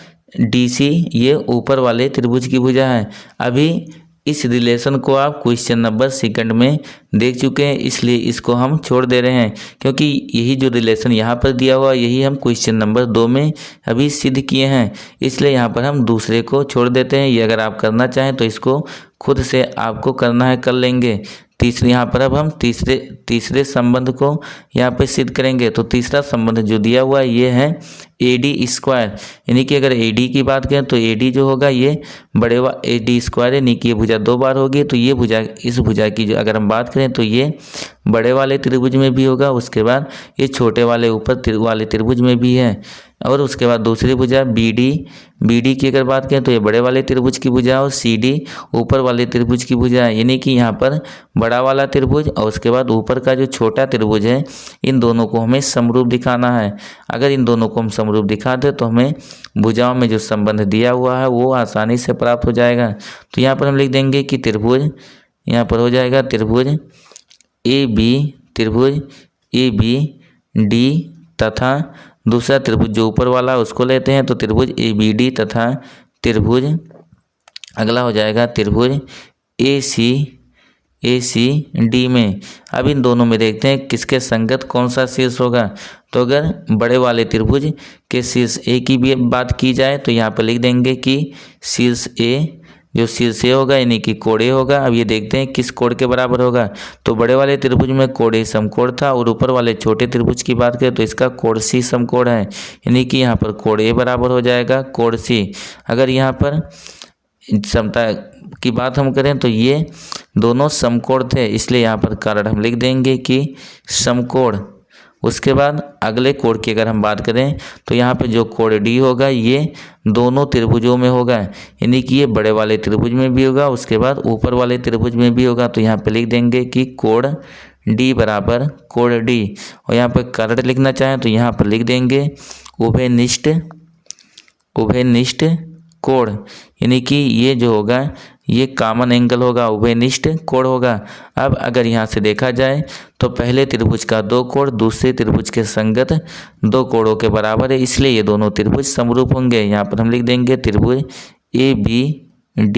DC ये ऊपर वाले त्रिभुज की भुजा है। अभी इस रिलेशन को आप क्वेश्चन नंबर 2 में देख चुके हैं, इसलिए इसको हम छोड़ दे रहे हैं, क्योंकि यही जो रिलेशन यहाँ पर दिया हुआ यही हम क्वेश्चन नंबर 2 में अभी सिद्ध किए हैं, इसलिए यहाँ पर हम दूसरे को छोड़ देते हैं। ये अगर आप करना चाहें तो इसको खुद से आपको करना है, कर लेंगे। तीसरे यहाँ पर अब हम तीसरे संबंध को यहाँ पे सिद्ध करेंगे। तो तीसरा संबंध जो दिया हुआ है ये है AD स्क्वायर, यानी कि अगर AD की बात करें तो AD जो होगा ये बड़े AD स्क्वायर, यानी कि ये भुजा 2 बार होगी। तो ये भुजा, इस भुजा की जो अगर हम बात करें तो ये बड़े वाले त्रिभुज में भी होगा, उसके बाद ये छोटे वाले ऊपर वाले त्रिभुज में भी है। और उसके बाद दूसरी भुजा BD की अगर बात करें तो ये बड़े वाले त्रिभुज की भुजा, और CD ऊपर वाले त्रिभुज की भुजा है, यानी कि यहाँ पर बड़ा वाला त्रिभुज और उसके बाद ऊपर का जो छोटा त्रिभुज है, इन दोनों को हमें समरूप दिखाना है। अगर इन दोनों को हम समरूप दिखा दें तो हमें भुजाओं में जो संबंध दिया हुआ है वो आसानी से प्राप्त हो जाएगा। तो यहाँ पर हम लिख देंगे कि त्रिभुज, यहाँ पर हो जाएगा त्रिभुज ABD तथा दूसरा त्रिभुज जो ऊपर वाला उसको लेते हैं तो त्रिभुज ABD तथा त्रिभुज अगला हो जाएगा त्रिभुज ACD में। अब इन दोनों में देखते हैं किसके संगत कौन सा शीर्ष होगा। तो अगर बड़े वाले त्रिभुज के शीर्ष A की भी बात की जाए तो यहाँ पर लिख देंगे कि शीर्ष A, जो शीर्ष A होगा यानी कि कोण A होगा। अब ये देखते हैं किस कोण के बराबर होगा। तो बड़े वाले त्रिभुज में कोण A समकोण था, और ऊपर वाले छोटे त्रिभुज की बात करें तो इसका कोण C समकोण है, यानी कि यहाँ पर कोण A बराबर हो जाएगा कोण C। अगर यहाँ पर समता की बात हम करें तो ये दोनों समकोण थे, इसलिए यहाँ पर कारण हम लिख देंगे कि समकोण। उसके बाद अगले कोण की अगर हम बात करें तो यहाँ पे जो कोण D होगा ये दोनों त्रिभुजों में होगा, यानी कि ये बड़े वाले त्रिभुज में भी होगा, उसके बाद ऊपर वाले त्रिभुज में भी होगा। तो यहाँ पे लिख देंगे कि कोण D बराबर कोण D। और यहाँ पर कारण लिखना चाहें तो यहाँ पर लिख देंगे उभयनिष्ठ कोण, यानी कि ये जो होगा ये कॉमन एंगल होगा, उभयनिष्ठ कोण होगा। अब अगर यहाँ से देखा जाए तो पहले त्रिभुज का 2 कोण दूसरे त्रिभुज के संगत 2 कोणों के बराबर है, इसलिए ये दोनों त्रिभुज समरूप होंगे। यहाँ पर हम लिख देंगे त्रिभुज ABD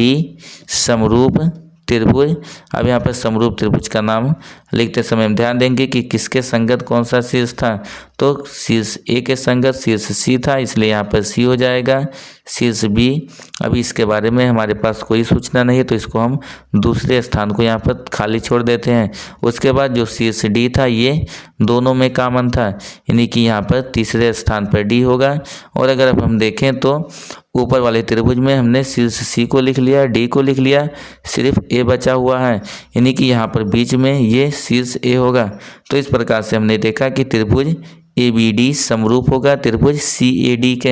समरूप त्रिभुज। अब यहाँ पर समरूप त्रिभुज का नाम लिखते समय हम ध्यान देंगे कि किसके संगत कौन सा शीर्ष था। तो शीर्ष A के संगत शीर्ष C था, इसलिए यहाँ पर C हो जाएगा। शीर्ष B, अभी इसके बारे में हमारे पास कोई सूचना नहीं है तो इसको हम दूसरे स्थान को यहाँ पर खाली छोड़ देते हैं। उसके बाद जो शीर्ष D था ये दोनों में कॉमन था, यानी कि यहाँ पर तीसरे स्थान पर D होगा। और अगर अब हम देखें तो ऊपर वाले त्रिभुज में हमने शीर्ष C को लिख लिया, D को लिख लिया, सिर्फ A बचा हुआ है, यानी कि यहाँ पर बीच में ये शीर्ष A होगा। तो इस प्रकार से हमने देखा कि त्रिभुज ABD समरूप होगा त्रिभुज CAD के।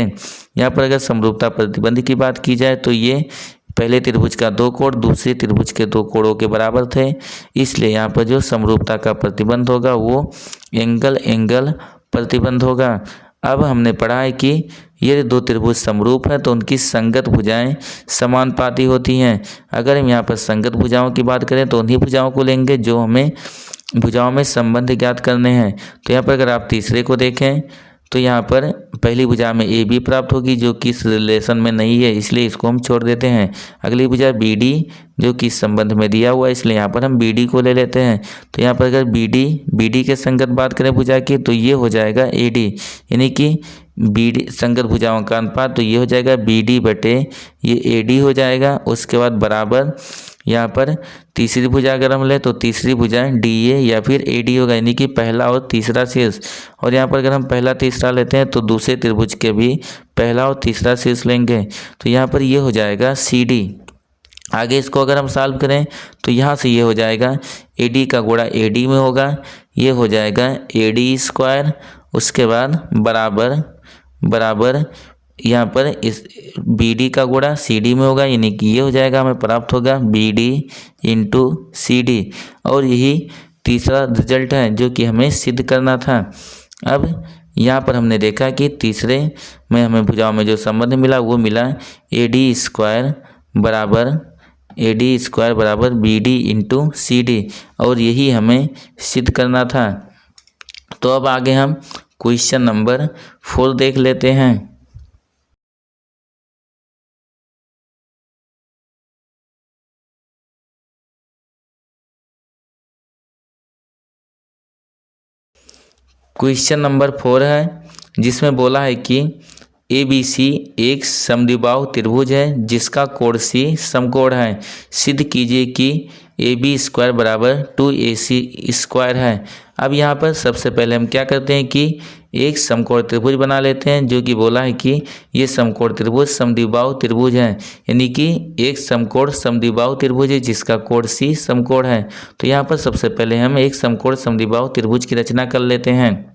यहाँ पर अगर समरूपता प्रतिबंध की बात की जाए तो ये पहले त्रिभुज का 2 कोण दूसरे त्रिभुज के 2 कोणों के बराबर थे, इसलिए यहाँ पर जो समरूपता का प्रतिबंध होगा वो एंगल प्रतिबंध होगा। अब हमने पढ़ा है कि ये 2 त्रिभुज समरूप हैं तो उनकी संगत भुजाएं समानुपाती होती हैं। अगर हम यहाँ पर संगत भुजाओं की बात करें तो उन्हीं भुजाओं को लेंगे जो हमें भुजाओं में संबंध ज्ञात करने हैं। तो यहाँ पर अगर आप तीसरे को देखें तो यहाँ पर पहली भुजा में ए बी प्राप्त होगी जो कि इस रिलेशन में नहीं है, इसलिए इसको हम छोड़ देते हैं। अगली भुजा बी डी जो कि इस संबंध में दिया हुआ है, इसलिए यहाँ पर हम बी डी को ले लेते हैं। तो यहाँ पर अगर बी डी के संगत बात करें भुजा की तो ये हो जाएगा ए डी, यानी कि बी डी संगत भुजाओं का अनुपात, तो ये हो जाएगा बी डी बटे ये ए डी हो जाएगा। उसके बाद बराबर यहाँ पर तीसरी भुजा अगर हम ले तो तीसरी भुजा डी ए या फिर ए डी होगा, यानी कि पहला और तीसरा शीर्ष। और यहाँ पर अगर हम पहला तीसरा लेते हैं तो दूसरे त्रिभुज के भी पहला और तीसरा शीर्ष लेंगे, तो यहाँ पर ये हो जाएगा सी डी। आगे इसको अगर हम सॉल्व करें तो यहाँ से ये हो जाएगा ए डी का गुणा ए डी में होगा, ये हो जाएगा ए डी स्क्वायर। उसके बाद बराबर यहाँ पर इस बी डी का गुणा सी डी में होगा, यानी कि ये हो जाएगा हमें प्राप्त होगा B D into C D. और यही तीसरा रिजल्ट है जो कि हमें सिद्ध करना था। अब यहाँ पर हमने देखा कि तीसरे में हमें भुजाओं में जो संबंध मिला वो मिला ए डी स्क्वायर बराबर B D into C D, और यही हमें सिद्ध करना था। तो अब आगे हम क्वेश्चन नंबर 4 देख लेते हैं। क्वेश्चन नंबर 4 है जिसमें बोला है कि ए बी सी एक समद्विबाहु त्रिभुज है जिसका कोण सी समकोण है। सिद्ध कीजिए कि ए बी स्क्वायर बराबर 2AC स्क्वायर है। अब यहाँ पर सबसे पहले हम क्या करते हैं कि एक समकोण त्रिभुज बना लेते हैं, जो कि बोला है कि ये समकोण त्रिभुज समद्विबाहु त्रिभुज है, यानी कि एक समकोण समद्विबाहु त्रिभुज है जिसका कोण सी समकोण है। तो यहाँ पर सबसे पहले हम एक समकोण समद्विबाहु त्रिभुज की रचना कर लेते हैं।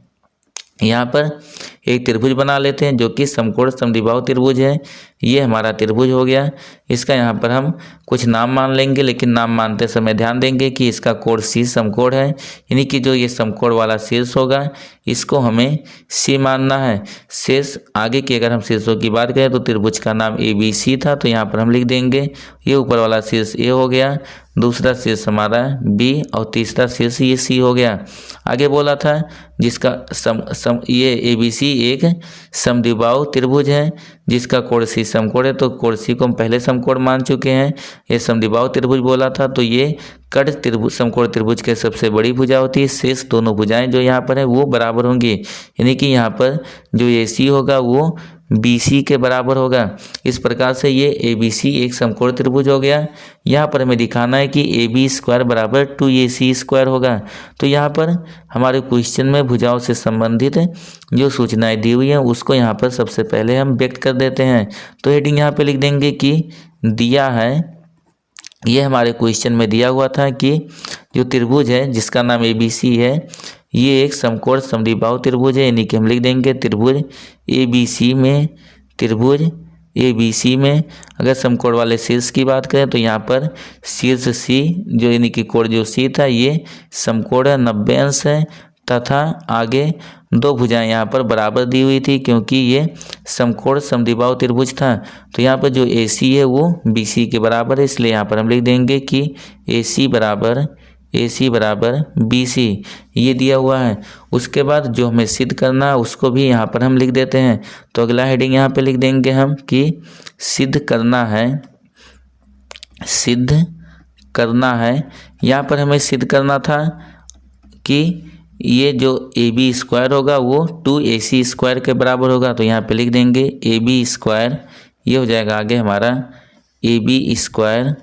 यहाँ पर एक त्रिभुज बना लेते हैं जो कि समकोण समद्विबाहु त्रिभुज है। ये हमारा त्रिभुज हो गया। इसका यहाँ पर हम कुछ नाम मान लेंगे, लेकिन नाम मानते समय ध्यान देंगे कि इसका कोण सी समकोण है, यानी कि जो ये समकोण वाला शीर्ष होगा इसको हमें सी मानना है। शेष आगे की अगर हम शीर्षों की बात करें तो त्रिभुज का नाम ए बी सी था, तो यहाँ पर हम लिख देंगे ये ऊपर वाला शीर्ष ए हो गया, दूसरा शीर्ष हमारा बी और तीसरा शीर्ष ये सी हो गया। आगे बोला था जिसका ये ए बी सी एक समद्विबाहु त्रिभुज है जिसका कोण सी समकोण है, तो कोण सी को हम पहले समकोण मान चुके हैं। ये समद्विबाहु त्रिभुज बोला था, तो ये कट त्रिभुज समकोण त्रिभुज के सबसे बड़ी भुजा होती है। शेष दोनों भुजाएं जो यहाँ पर है वो बराबर होंगी, यानी कि यहाँ पर जो ए सी होगा वो बी सी के बराबर होगा। इस प्रकार से ये ए बी सी एक समकोण त्रिभुज हो गया। यहाँ पर हमें दिखाना है कि ए बी स्क्वायर बराबर 2AC स्क्वायर होगा। तो यहाँ पर हमारे क्वेश्चन में भुजाओं से संबंधित जो सूचनाएं दी हुई हैं उसको यहाँ पर सबसे पहले हम व्यक्त कर देते हैं। तो हेडिंग यहाँ पे लिख देंगे कि दिया है, ये हमारे क्वेश्चन में दिया हुआ था कि जो त्रिभुज है जिसका नाम ए बी सी है ये एक समकोण समद्विबाहु त्रिभुज है, यानी कि हम लिख देंगे त्रिभुज ए बी सी में अगर समकोण वाले शीर्ष की बात करें तो यहाँ पर शीर्ष सी जो यानी कि कोण जो सी था ये समकोण 90 अंश है, तथा आगे दो भुजाएं यहाँ पर बराबर दी हुई थी क्योंकि ये समकोण समद्विबाहु त्रिभुज था। तो यहाँ पर जो ए सी है वो बी सी के बराबर है, इसलिए यहाँ पर हम लिख देंगे कि ए सी बराबर बी सी, ये दिया हुआ है। उसके बाद जो हमें सिद्ध करना है उसको भी यहाँ पर हम लिख देते हैं। तो अगला हेडिंग यहाँ पे लिख देंगे हम कि सिद्ध करना है। यहाँ पर हमें सिद्ध करना था कि ये जो ए बी स्क्वायर होगा वो 2AC स्क्वायर के बराबर होगा। तो यहाँ पे लिख देंगे ए बी स्क्वायर, ये हो जाएगा आगे हमारा ए बी स्क्वायर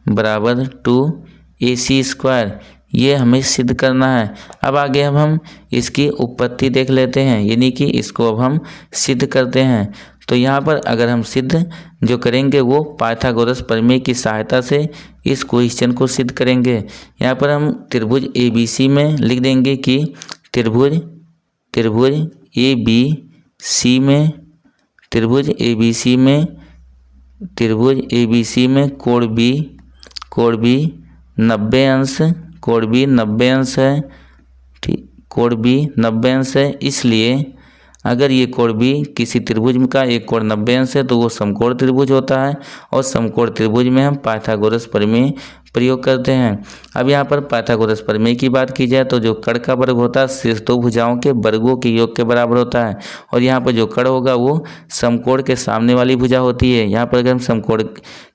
बराबर 2AC स्क्वायर, ये हमें सिद्ध करना है। अब आगे हम इसकी उत्पत्ति देख लेते हैं, यानी कि इसको अब हम सिद्ध करते हैं। तो यहाँ पर अगर हम सिद्ध जो करेंगे वो पाइथागोरस प्रमेय की सहायता से इस क्वेश्चन को सिद्ध करेंगे। यहाँ पर हम त्रिभुज ए बी सी में लिख देंगे कि त्रिभुज ए बी सी में कोण बी 90 अंश है, ठीक, कोण बी 90 अंश है। इसलिए अगर ये कोण बी किसी त्रिभुज का एक कोण 90 अंश है तो वो समकोण त्रिभुज होता है, और समकोण त्रिभुज में हम पाइथागोरस प्रमेय प्रयोग करते हैं। अब यहाँ पर पाइथागोरस प्रमेय की बात की जाए तो जो कड़ का वर्ग होता है शीर्ष दो भुजाओं के वर्गों के योग के बराबर होता है, और यहाँ पर जो कड़ होगा वो समकोण के सामने वाली भुजा होती है। यहाँ पर अगर हम समकोण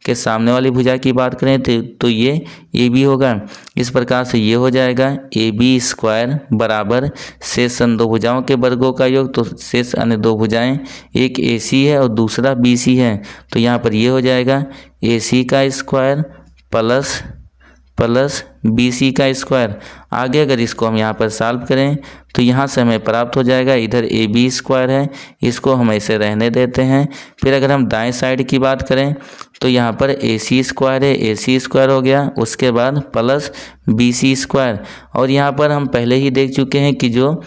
के सामने वाली भुजा की बात करें तो ये ए बी होगा। इस प्रकार से ये हो जाएगा ए बी स्क्वायर बराबर शेष अन्य दो भुजाओं के वर्गों का योग। तो शेष अन्य दो भुजाएं एक ए सी है और दूसरा बी सी है, तो यहाँ पर ये हो जाएगा ए सी का स्क्वायर प्लस बी सी का स्क्वायर। आगे अगर इसको हम यहाँ पर सॉल्व करें तो यहाँ से हमें प्राप्त हो जाएगा, इधर ए बी स्क्वायर है, इसको हम ऐसे रहने देते हैं। फिर अगर हम दाएं साइड की बात करें तो यहाँ पर ए सी स्क्वायर है, ए सी स्क्वायर हो गया, उसके बाद प्लस बी सी स्क्वायर। और यहाँ पर हम पहले ही देख चुके हैं कि जो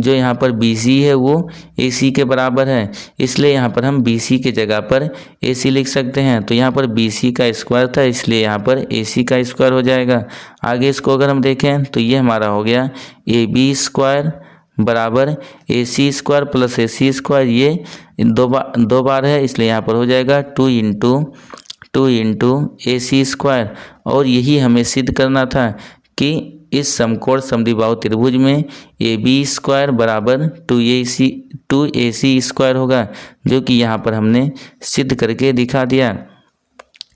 यहाँ पर बी सी है वो ए सी के बराबर है, इसलिए यहाँ पर हम बी सी की जगह पर ए सी लिख सकते हैं। तो यहाँ पर बी सी का स्क्वायर था, इसलिए यहाँ पर ए सी का स्क्वायर हो जाएगा। आगे इसको अगर हम देखें तो ये हमारा हो गया ए बी स्क्वायर बराबर ए सी स्क्वायर प्लस ए सी स्क्वायर। ये दो बार है, इसलिए यहाँ पर हो जाएगा 2 इंटू ए सी स्क्वायर। और यही हमें सिद्ध करना था कि इस समकोण समद्विबाहु त्रिभुज में ए बी स्क्वायर बराबर 2ac स्क्वायर होगा, जो कि यहाँ पर हमने सिद्ध करके दिखा दिया।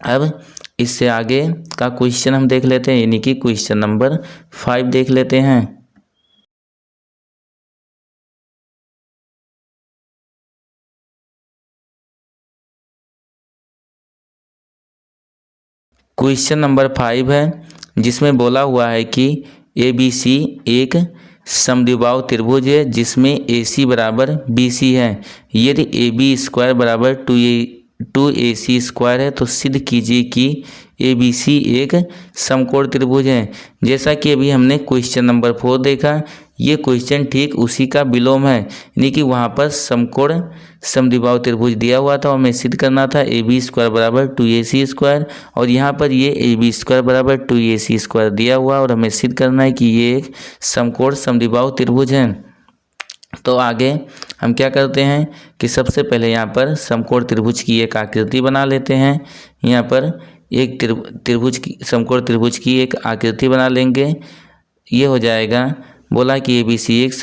अब इससे आगे का क्वेश्चन हम देख लेते हैं, यानी कि क्वेश्चन नंबर 5 देख लेते हैं। क्वेश्चन नंबर 5 है, जिसमें बोला हुआ है कि ए बी सी एक समद्विबाहु त्रिभुज है जिसमें ए सी बराबर बी सी है। यदि ए बी स्क्वायर बराबर 2ac स्क्वायर है तो सिद्ध कीजिए कि ए बी सी एक समकोण त्रिभुज है। जैसा कि अभी हमने क्वेश्चन नंबर 4 देखा, ये क्वेश्चन ठीक उसी का विलोम है, यानी कि वहाँ पर समकोण समद्विबाहु त्रिभुज दिया हुआ था और हमें सिद्ध करना था ए बी स्क्वायर बराबर 2ac स्क्वायर, और यहाँ पर ये ए बी स्क्वायर बराबर 2ac स्क्वायर दिया हुआ और हमें सिद्ध करना है कि ये एक समकोण समद्विबाहु त्रिभुज है। तो आगे हम क्या करते हैं कि सबसे पहले यहाँ पर समकोण त्रिभुज की एक आकृति बना लेते हैं। यहाँ पर एक समकोण त्रिभुज की एक आकृति बना लेंगे। ये हो जाएगा, बोला कि ए बी सी एक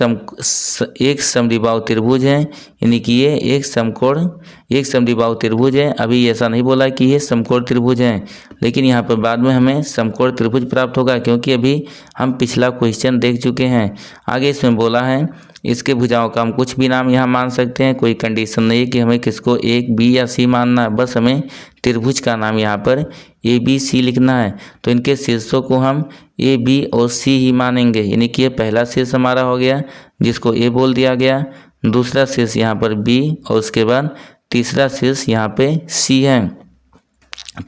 समद्विबाहु त्रिभुज है, यानी कि ये एक समद्विबाहु त्रिभुज है। अभी ऐसा नहीं बोला कि ये समकोण त्रिभुज है, लेकिन यहाँ पर बाद में हमें समकोण त्रिभुज प्राप्त होगा, क्योंकि अभी हम पिछला क्वेश्चन देख चुके हैं। आगे इसमें बोला है इसके भुजाओं का हम कुछ भी नाम यहाँ मान सकते हैं, कोई कंडीशन नहीं है कि हमें किसको एक बी या सी मानना है, बस हमें त्रिभुज का नाम यहाँ पर ए बी सी लिखना है। तो इनके शीर्षों को हम ए बी और सी ही मानेंगे, यानी कि ये पहला शीर्ष हमारा हो गया जिसको ए बोल दिया गया, दूसरा शीर्ष यहाँ पर बी और उसके बाद तीसरा शीर्ष यहाँ पे सी है।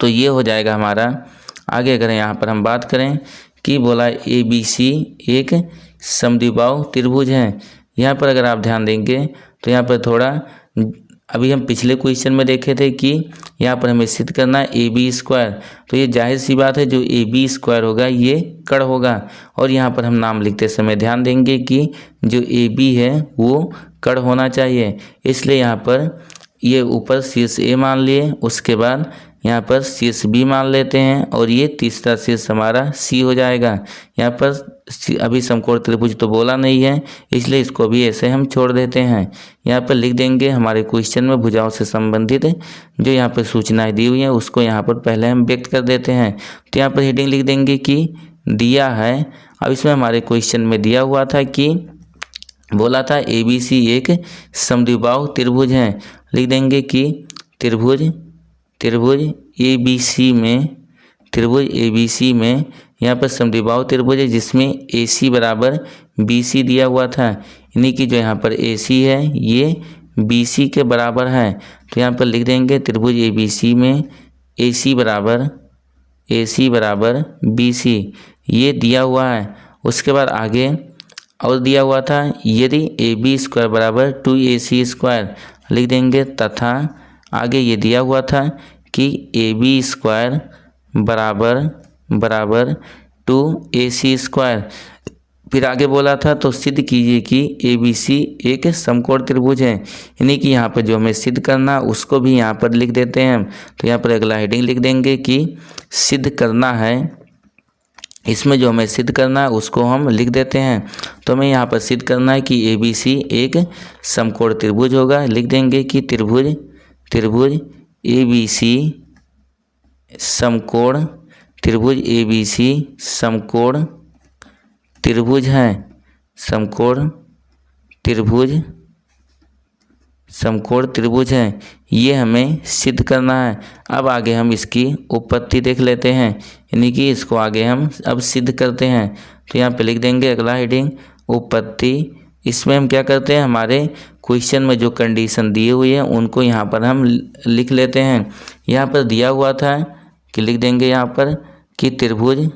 तो ये हो जाएगा हमारा। आगे अगर यहाँ पर हम बात करें कि बोला ए बी सी एक समद्विबाहु त्रिभुज है, यहाँ पर अगर आप ध्यान देंगे तो यहाँ पर थोड़ा, अभी हम पिछले क्वेश्चन में देखे थे कि यहाँ पर हमें सिद्ध करना है ए बी स्क्वायर, तो ये जाहिर सी बात है जो ए बी स्क्वायर होगा ये कड़ होगा। और यहाँ पर हम नाम लिखते समय ध्यान देंगे कि जो ए बी है वो कड़ होना चाहिए, इसलिए यहाँ पर ये ऊपर शीर्ष ए मान लिए, उसके बाद यहाँ पर शीर्ष बी मान लेते हैं और ये तीसरा शीर्ष हमारा सी हो जाएगा। यहाँ पर अभी समकोण त्रिभुज तो बोला नहीं है, इसलिए इसको भी ऐसे हम छोड़ देते हैं। यहाँ पर लिख देंगे हमारे क्वेश्चन में भुजाओं से संबंधित जो यहाँ पर सूचनाएं दी हुई हैं उसको यहाँ पर पहले हम व्यक्त कर देते हैं। तो यहाँ पर हेडिंग लिख देंगे कि दिया है। अब इसमें हमारे क्वेश्चन में दिया हुआ था कि बोला था ए बी सी एक समद्विबाहु त्रिभुज है, लिख देंगे कि त्रिभुज ए बी सी में यहाँ पर समद्विबाहु त्रिभुज है जिसमें ए सी बराबर बी सी दिया हुआ था, यानी कि जो यहाँ पर ए सी है ये बी सी के बराबर है। तो यहाँ पर लिख देंगे त्रिभुज ए बी सी में ए सी बराबर बी सी, ये दिया हुआ है। उसके बाद आगे और दिया हुआ था यदि ए बी स्क्वायर बराबर 2ac स्क्वायर, लिख देंगे तथा आगे ये दिया हुआ था कि ए बी स्क्वायर बराबर 2ac स्क्वायर। फिर आगे बोला था तो सिद्ध कीजिए कि ABC एक समकोण त्रिभुज है, यानी कि यहाँ पर जो हमें सिद्ध करना उसको भी यहाँ पर लिख देते हैं हम। तो यहाँ पर अगला हेडिंग लिख देंगे कि सिद्ध करना है, इसमें जो हमें सिद्ध करना है उसको हम लिख देते हैं। तो हमें यहाँ पर सिद्ध करना है कि ABC एक समकोण त्रिभुज होगा, लिख देंगे कि त्रिभुज ABC समकोण त्रिभुज ABC समकोण त्रिभुज है, समकोण त्रिभुज है, ये हमें सिद्ध करना है। अब आगे हम इसकी उत्पत्ति देख लेते हैं, यानी कि इसको आगे हम अब सिद्ध करते हैं। तो यहाँ पे लिख देंगे अगला हेडिंग उत्पत्ति। इसमें हम क्या करते हैं, हमारे क्वेश्चन में जो कंडीशन दिए हुए हैं उनको यहाँ पर हम लिख लेते हैं। यहाँ पर दिया हुआ था कि लिख देंगे यहाँ पर कि त्रिभुज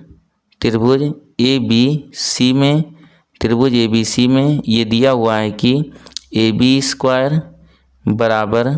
ABC में ये दिया हुआ है कि AB² बराबर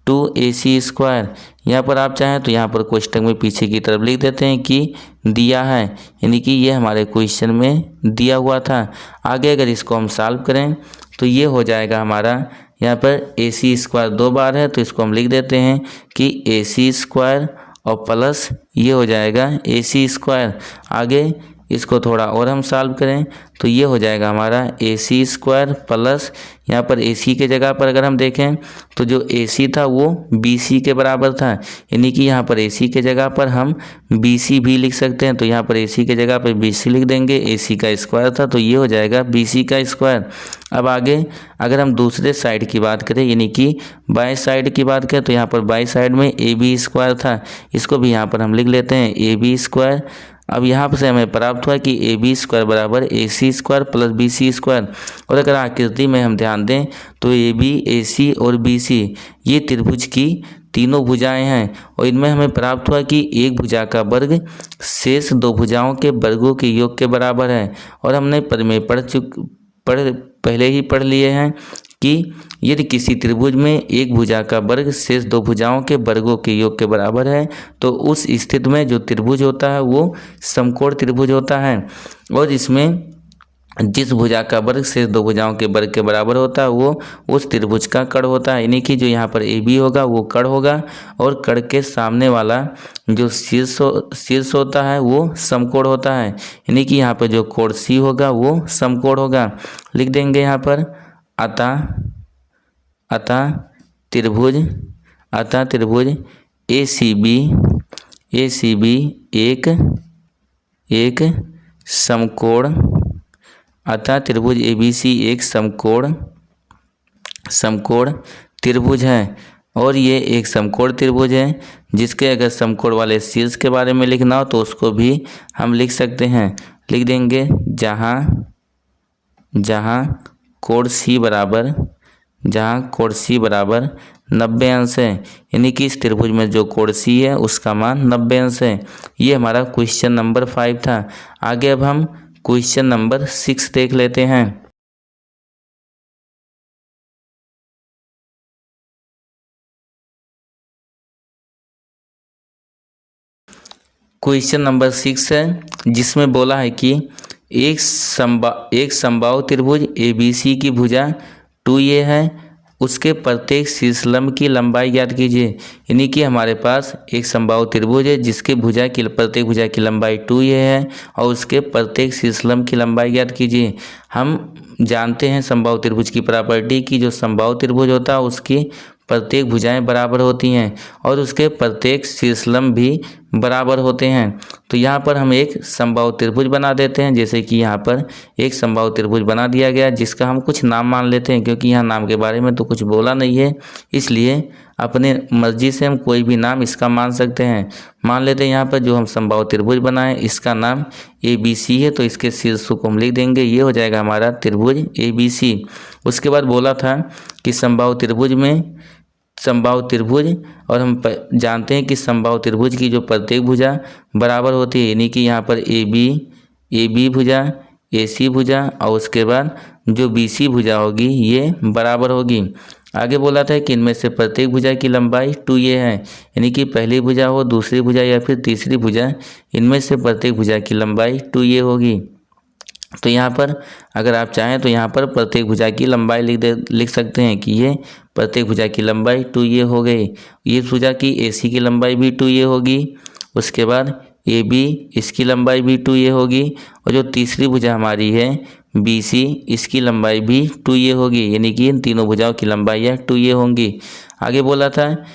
2AC²। यहाँ पर आप चाहें तो यहाँ पर क्वेश्चन में पीछे की तरफ लिख देते हैं कि दिया है, यानी कि ये हमारे क्वेश्चन में दिया हुआ था। आगे अगर इसको हम सॉल्व करें तो ये हो जाएगा हमारा, यहाँ पर AC² 2 बार है तो इसको हम लिख देते हैं कि AC² और प्लस ये हो जाएगा AC²। आगे इसको थोड़ा और हम सॉल्व करें तो ये हो जाएगा हमारा AC² प्लस यहाँ पर AC के जगह पर अगर हम देखें तो जो AC था वो BC के बराबर था, यानी कि यहाँ पर AC के जगह पर हम BC भी लिख सकते हैं। तो यहाँ पर AC के जगह पर BC लिख देंगे, AC का स्क्वायर था तो ये हो जाएगा BC का स्क्वायर। अब आगे अगर हम दूसरे साइड की बात करें, यानी कि बाएं साइड की बात करें तो यहाँ पर बाएं साइड में AB² था, इसको भी यहाँ पर हम लिख लेते हैं AB²। अब यहाँ से हमें प्राप्त हुआ कि AB² बराबर AC² प्लस BC²। और अगर आकृति में हम ध्यान दें तो AB, AC और BC ये त्रिभुज की तीनों भुजाएं हैं, और इनमें हमें प्राप्त हुआ कि एक भुजा का वर्ग शेष दो भुजाओं के वर्गों के योग के बराबर है। और हमने पहले ही पढ़ लिए हैं कि यदि किसी त्रिभुज में एक भुजा का वर्ग शेष दो भुजाओं के वर्गों के योग के बराबर है तो उस स्थिति में जो त्रिभुज होता है वो समकोण त्रिभुज होता है। और इसमें जिस भुजा का वर्ग शेष दो भुजाओं के वर्ग के बराबर होता है वो उस त्रिभुज का कर्ण होता है, यानी कि जो यहाँ पर AB होगा वो कर्ण होगा, और कर्ण के सामने वाला जो शीर्ष होता है वो समकोण होता है, यानी कि यहाँ पर जो कोण C होगा वो समकोण होगा। लिख देंगे यहाँ पर अतः त्रिभुज ACB एक समकोण, अतः त्रिभुज ABC एक समकोण त्रिभुज है। और ये एक समकोण त्रिभुज है जिसके अगर समकोण वाले शीर्ष के बारे में लिखना हो तो उसको भी हम लिख सकते हैं। लिख देंगे जहाँ कोण C बराबर 90 अंश है, यानी कि इस त्रिभुज में जो कोण C है उसका मान 90 अंश है। ये हमारा क्वेश्चन नंबर 5 था। आगे अब हम क्वेश्चन नंबर 6 देख लेते हैं। क्वेश्चन नंबर 6 है जिसमें बोला है कि एक समबाहु त्रिभुज ABC की भुजा 2A है, उसके प्रत्येक शीर्षलंब की लंबाई ज्ञात कीजिए। यानी कि हमारे पास एक समबाहु त्रिभुज है जिसके प्रत्येक भुजा की लंबाई 2A है और उसके प्रत्येक शीर्षलंब की लंबाई ज्ञात कीजिए। हम जानते हैं समबाहु त्रिभुज की प्रॉपर्टी की, जो समबाहु त्रिभुज होता है उसकी प्रत्येक भुजाएं बराबर होती हैं और उसके प्रत्येक शीर्षलंब भी बराबर होते हैं। तो यहाँ पर हम एक समबाहु त्रिभुज बना देते हैं, जैसे कि यहाँ पर एक समबाहु त्रिभुज बना दिया गया जिसका हम कुछ नाम मान लेते हैं, क्योंकि यहाँ नाम के बारे में तो कुछ बोला नहीं है, इसलिए अपने मर्जी से हम कोई भी नाम इसका मान सकते हैं। मान लेते हैं यहाँ पर जो हम समबाहु त्रिभुज बनाए इसका नाम ABC है, तो इसके शीर्षों को हम लिख देंगे, ये हो जाएगा हमारा त्रिभुज ABC। उसके बाद बोला था कि समबाहु त्रिभुज और हम जानते हैं कि समबाहु त्रिभुज की जो प्रत्येक भुजा बराबर होती है, यानी कि यहाँ पर AB भुजा, AC भुजा और उसके बाद जो BC भुजा होगी ये बराबर होगी। आगे बोला था कि इनमें से प्रत्येक भुजा की लंबाई 2A है, यानी कि पहली भुजा हो, दूसरी भुजा या फिर तीसरी भुजा, इनमें से प्रत्येक भुजा की लंबाई 2A होगी। तो यहाँ पर अगर आप चाहें तो यहाँ पर प्रत्येक भुजा की लंबाई लिख सकते हैं कि ये प्रत्येक भुजा की लंबाई 2a हो गई। ये भुजा की AC की लंबाई भी 2a होगी। उसके बाद AB इसकी लंबाई भी 2a होगी। और जो तीसरी भुजा हमारी है BC इसकी लंबाई भी 2a होगी, यानी कि इन तीनों भुजाओं की लंबाई 2a होंगी। आगे बोला था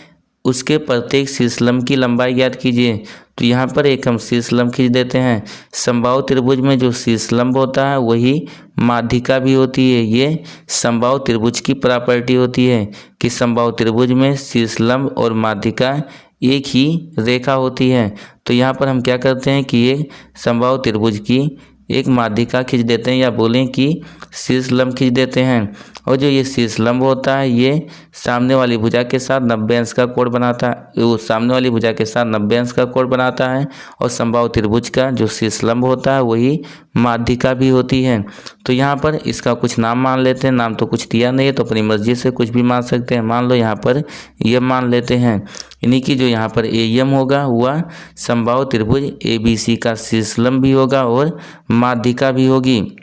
उसके प्रत्येक शीर्षलंब की लंबाई ज्ञात कीजिए। तो यहाँ पर एक हम शीर्षलंब खींच देते हैं। समबाहु त्रिभुज में जो शीर्षलंब होता है वही माध्यिका भी होती है। ये समबाहु त्रिभुज की प्रॉपर्टी होती है कि समबाहु त्रिभुज में शीर्षलंब और माध्यिका एक ही रेखा होती है। तो यहाँ पर हम क्या करते हैं कि ये समबाहु त्रिभुज की एक माध्यिका खींच देते हैं, या बोलें कि शीर्षलंब खींच देते हैं। और जो ये शीर्षलंब होता है ये सामने वाली भुजा के साथ 90 अंश का कोण बनाता है, वो सामने वाली भुजा के साथ 90 अंश का कोण बनाता है। और समबाहु त्रिभुज का जो शीर्षलंब होता है वही माध्यिका भी होती है। तो यहाँ पर इसका कुछ नाम मान लेते हैं। नाम तो कुछ दिया नहीं है तो अपनी मर्जी से कुछ भी मान सकते हैं। मान लो यहाँ पर यम मान लेते हैं, यानी कि जो यहाँ पर AM होगा वह समबाहु त्रिभुज ABC का शीर्षलंब भी होगा और माध्यिका भी होगी।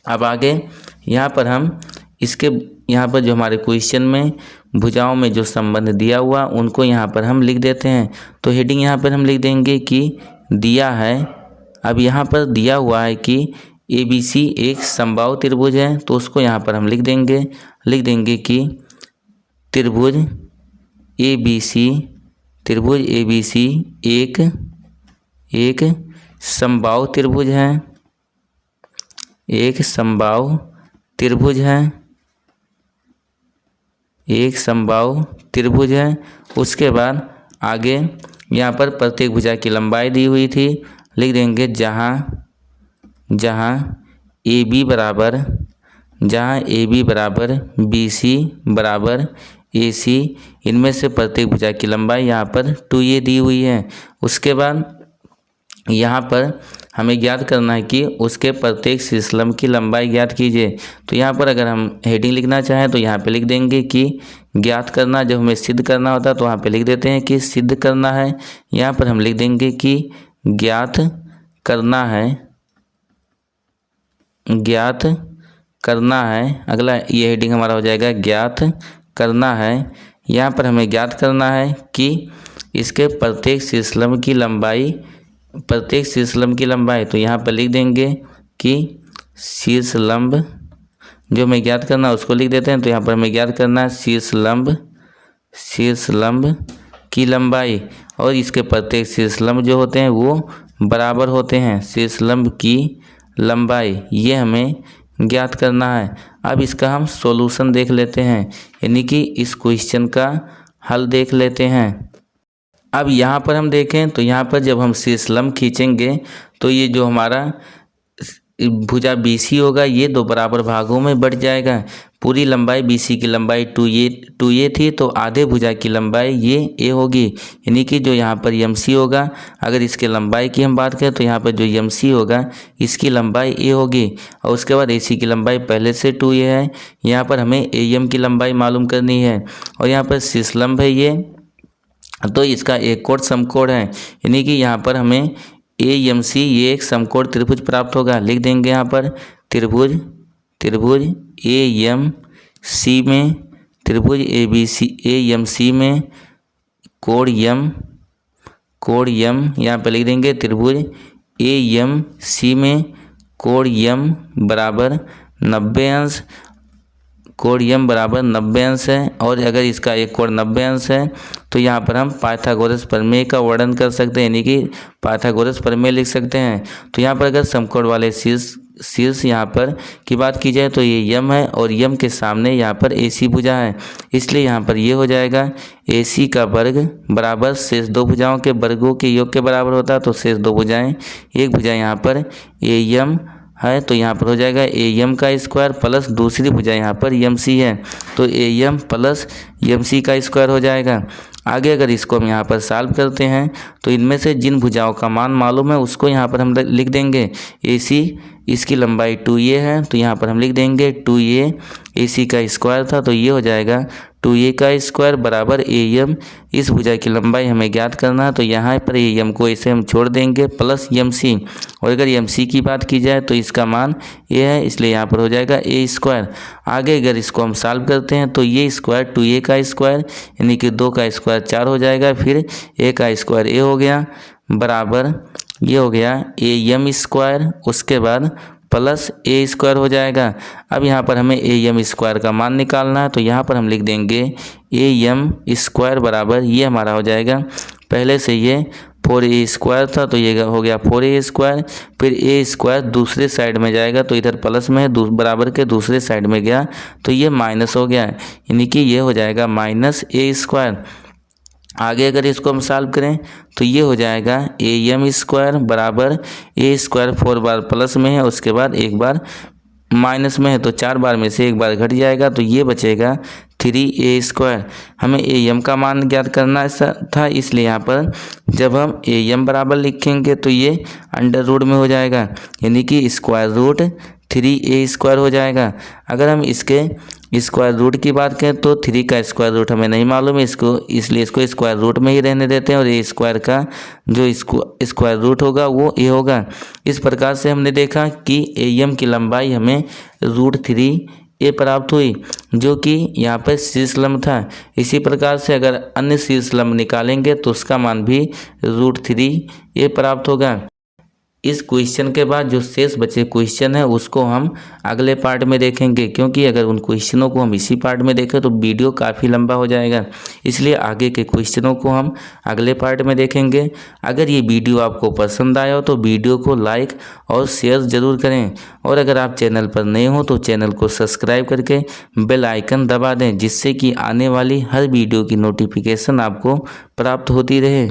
अब आगे यहाँ पर हम इसके यहाँ पर जो हमारे क्वेश्चन में भुजाओं में जो संबंध दिया हुआ उनको यहाँ पर हम लिख देते हैं। तो हेडिंग यहाँ पर हम लिख देंगे कि दिया है। अब यहाँ पर दिया हुआ है कि ABC एक समबाहु त्रिभुज है, तो उसको यहाँ पर हम लिख देंगे कि त्रिभुज ABC एक समबाहु त्रिभुज है, एक समबाहु त्रिभुज है। उसके बाद आगे यहाँ पर प्रत्येक भुजा की लंबाई दी हुई थी, लिख देंगे जहाँ AB बराबर BC बराबर AC, इनमें से प्रत्येक भुजा की लंबाई यहाँ पर 2a दी हुई है। उसके बाद यहाँ पर हमें ज्ञात करना है कि उसके प्रत्येक शीर्षलंब की लंबाई ज्ञात कीजिए। तो यहाँ पर अगर हम हेडिंग लिखना चाहें तो यहाँ पे लिख देंगे कि ज्ञात करना। जब हमें सिद्ध करना होता है तो वहाँ पे लिख देते हैं कि सिद्ध करना है। यहाँ पर हम लिख देंगे कि ज्ञात करना है। अगला ये हेडिंग हमारा हो जाएगा ज्ञात करना है। यहाँ पर हमें ज्ञात करना है कि इसके प्रत्येक शीर्षलंब की लंबाई। तो यहाँ पर लिख देंगे कि शीर्षलंब जो हमें ज्ञात करना है उसको लिख देते हैं। तो यहाँ पर हमें ज्ञात करना है शीर्षलंब की लंबाई, और इसके प्रत्येक शीर्षलंब जो होते हैं वो बराबर होते हैं। शीर्षलंब की लंबाई ये हमें ज्ञात करना है। अब इसका हम सॉल्यूशन देख लेते हैं, यानी कि इस क्वेश्चन का हल देख लेते हैं। अब यहाँ पर हम देखें तो यहाँ पर जब हम शीर्षलंब खींचेंगे तो ये जो हमारा भुजा BC होगा ये दो बराबर भागों में बढ़ जाएगा। पूरी लंबाई BC की लंबाई 2a थी, तो आधे भुजा की लंबाई ये a होगी, यानी कि जो यहाँ पर MC होगा, अगर इसके लंबाई की हम बात करें तो यहाँ पर जो MC होगा इसकी लंबाई a होगी। और उसके बाद AC की लंबाई पहले से 2a है। यहाँ पर हमें AM की लंबाई मालूम करनी है, और यहाँ पर शीर्षलंब है ये, तो इसका एक कोण समकोण है, यानी कि यहाँ पर हमें AMC ये एक समकोण त्रिभुज प्राप्त होगा। लिख देंगे यहाँ पर त्रिभुज AMC में, त्रिभुज AMC में कोण यम यहाँ पर लिख देंगे त्रिभुज AMC में कोण यम बराबर 90 अंश। कोण यम बराबर 90 अंश है, और अगर इसका एक कोण 90 अंश है तो यहाँ पर हम पाइथागोरस प्रमेय का वर्णन कर सकते हैं, यानी कि पाइथागोरस प्रमेय लिख सकते हैं। तो यहाँ पर अगर समकोण वाले शीर्ष यहाँ पर की बात की जाए तो ये यम है, और यम के सामने यहाँ पर AC भुजा है, इसलिए यहाँ पर ये हो जाएगा AC का वर्ग बराबर शेष दो भुजाओं के वर्गों के योग के बराबर होता है। तो शेष दो भुजाएं, एक भुजा यहाँ पर AM है तो यहाँ पर हो जाएगा AM का स्क्वायर प्लस दूसरी भुजा यहाँ पर MC है, तो AM प्लस MC का स्क्वायर हो जाएगा। आगे अगर इसको हम यहाँ पर सॉल्व करते हैं तो इनमें से जिन भुजाओं का मान मालूम है उसको यहाँ पर हम लिख देंगे। AC इसकी लंबाई 2a है तो यहाँ पर हम लिख देंगे 2a। AC का स्क्वायर था तो ये हो जाएगा 2a का स्क्वायर बराबर AM। इस भुजा की लंबाई हमें ज्ञात करना है तो यहाँ पर AM को इसे हम छोड़ देंगे प्लस MC। और अगर MC की बात की जाए तो इसका मान a है, इसलिए यहाँ पर हो जाएगा a स्क्वायर। आगे अगर इसको हम सॉल्व करते हैं तो ये स्क्वायर 2a का स्क्वायर यानी कि 2 का स्क्वायर 4 हो जाएगा, फिर a का स्क्वायर a हो गया बराबर ये हो गया AM स्क्वायर, उसके बाद प्लस a स्क्वायर हो जाएगा। अब यहाँ पर हमें AM स्क्वायर का मान निकालना है तो यहाँ पर हम लिख देंगे AM स्क्वायर बराबर ये हमारा हो जाएगा, पहले से ये 4a स्क्वायर था तो ये हो गया 4a स्क्वायर, फिर a स्क्वायर दूसरे साइड में जाएगा तो इधर प्लस में है, बराबर के दूसरे साइड में गया तो ये माइनस हो गया, यानी कि ये हो जाएगा माइनस a स्क्वायर। आगे अगर इसको हम सॉल्व करें तो ये हो जाएगा AM स्क्वायर बराबर a स्क्वायर 4 बार प्लस में है, उसके बाद एक बार माइनस में है तो 4 बार में से एक बार घट जाएगा तो ये बचेगा 3a स्क्वायर। हमें AM का मान ज्ञात करना था, इसलिए यहाँ पर जब हम AM बराबर लिखेंगे तो ये अंडर रूट में हो जाएगा, यानी कि स्क्वायर रूट 3a स्क्वायर हो जाएगा। अगर हम इसके स्क्वायर रूट की बात करें तो 3 का स्क्वायर रूट हमें नहीं मालूम है इसको, इसलिए इसको स्क्वायर रूट में ही रहने देते हैं और a स्क्वायर का जो स्क्वायर रूट होगा वो a होगा। इस प्रकार से हमने देखा कि AM की लंबाई हमें √3a प्राप्त हुई, जो कि यहाँ पर शीर्ष लंब था। इसी प्रकार से अगर अन्य शीर्ष लंब निकालेंगे तो उसका मान भी √3a प्राप्त होगा। इस क्वेश्चन के बाद जो शेष बचे क्वेश्चन है उसको हम अगले पार्ट में देखेंगे, क्योंकि अगर उन क्वेश्चनों को हम इसी पार्ट में देखें तो वीडियो काफ़ी लंबा हो जाएगा, इसलिए आगे के क्वेश्चनों को हम अगले पार्ट में देखेंगे। अगर ये वीडियो आपको पसंद आया हो तो वीडियो को लाइक और शेयर ज़रूर करें, और अगर आप चैनल पर नए हो तो चैनल को सब्सक्राइब करके बेल आइकन दबा दें, जिससे कि आने वाली हर वीडियो की नोटिफिकेशन आपको प्राप्त होती रहे।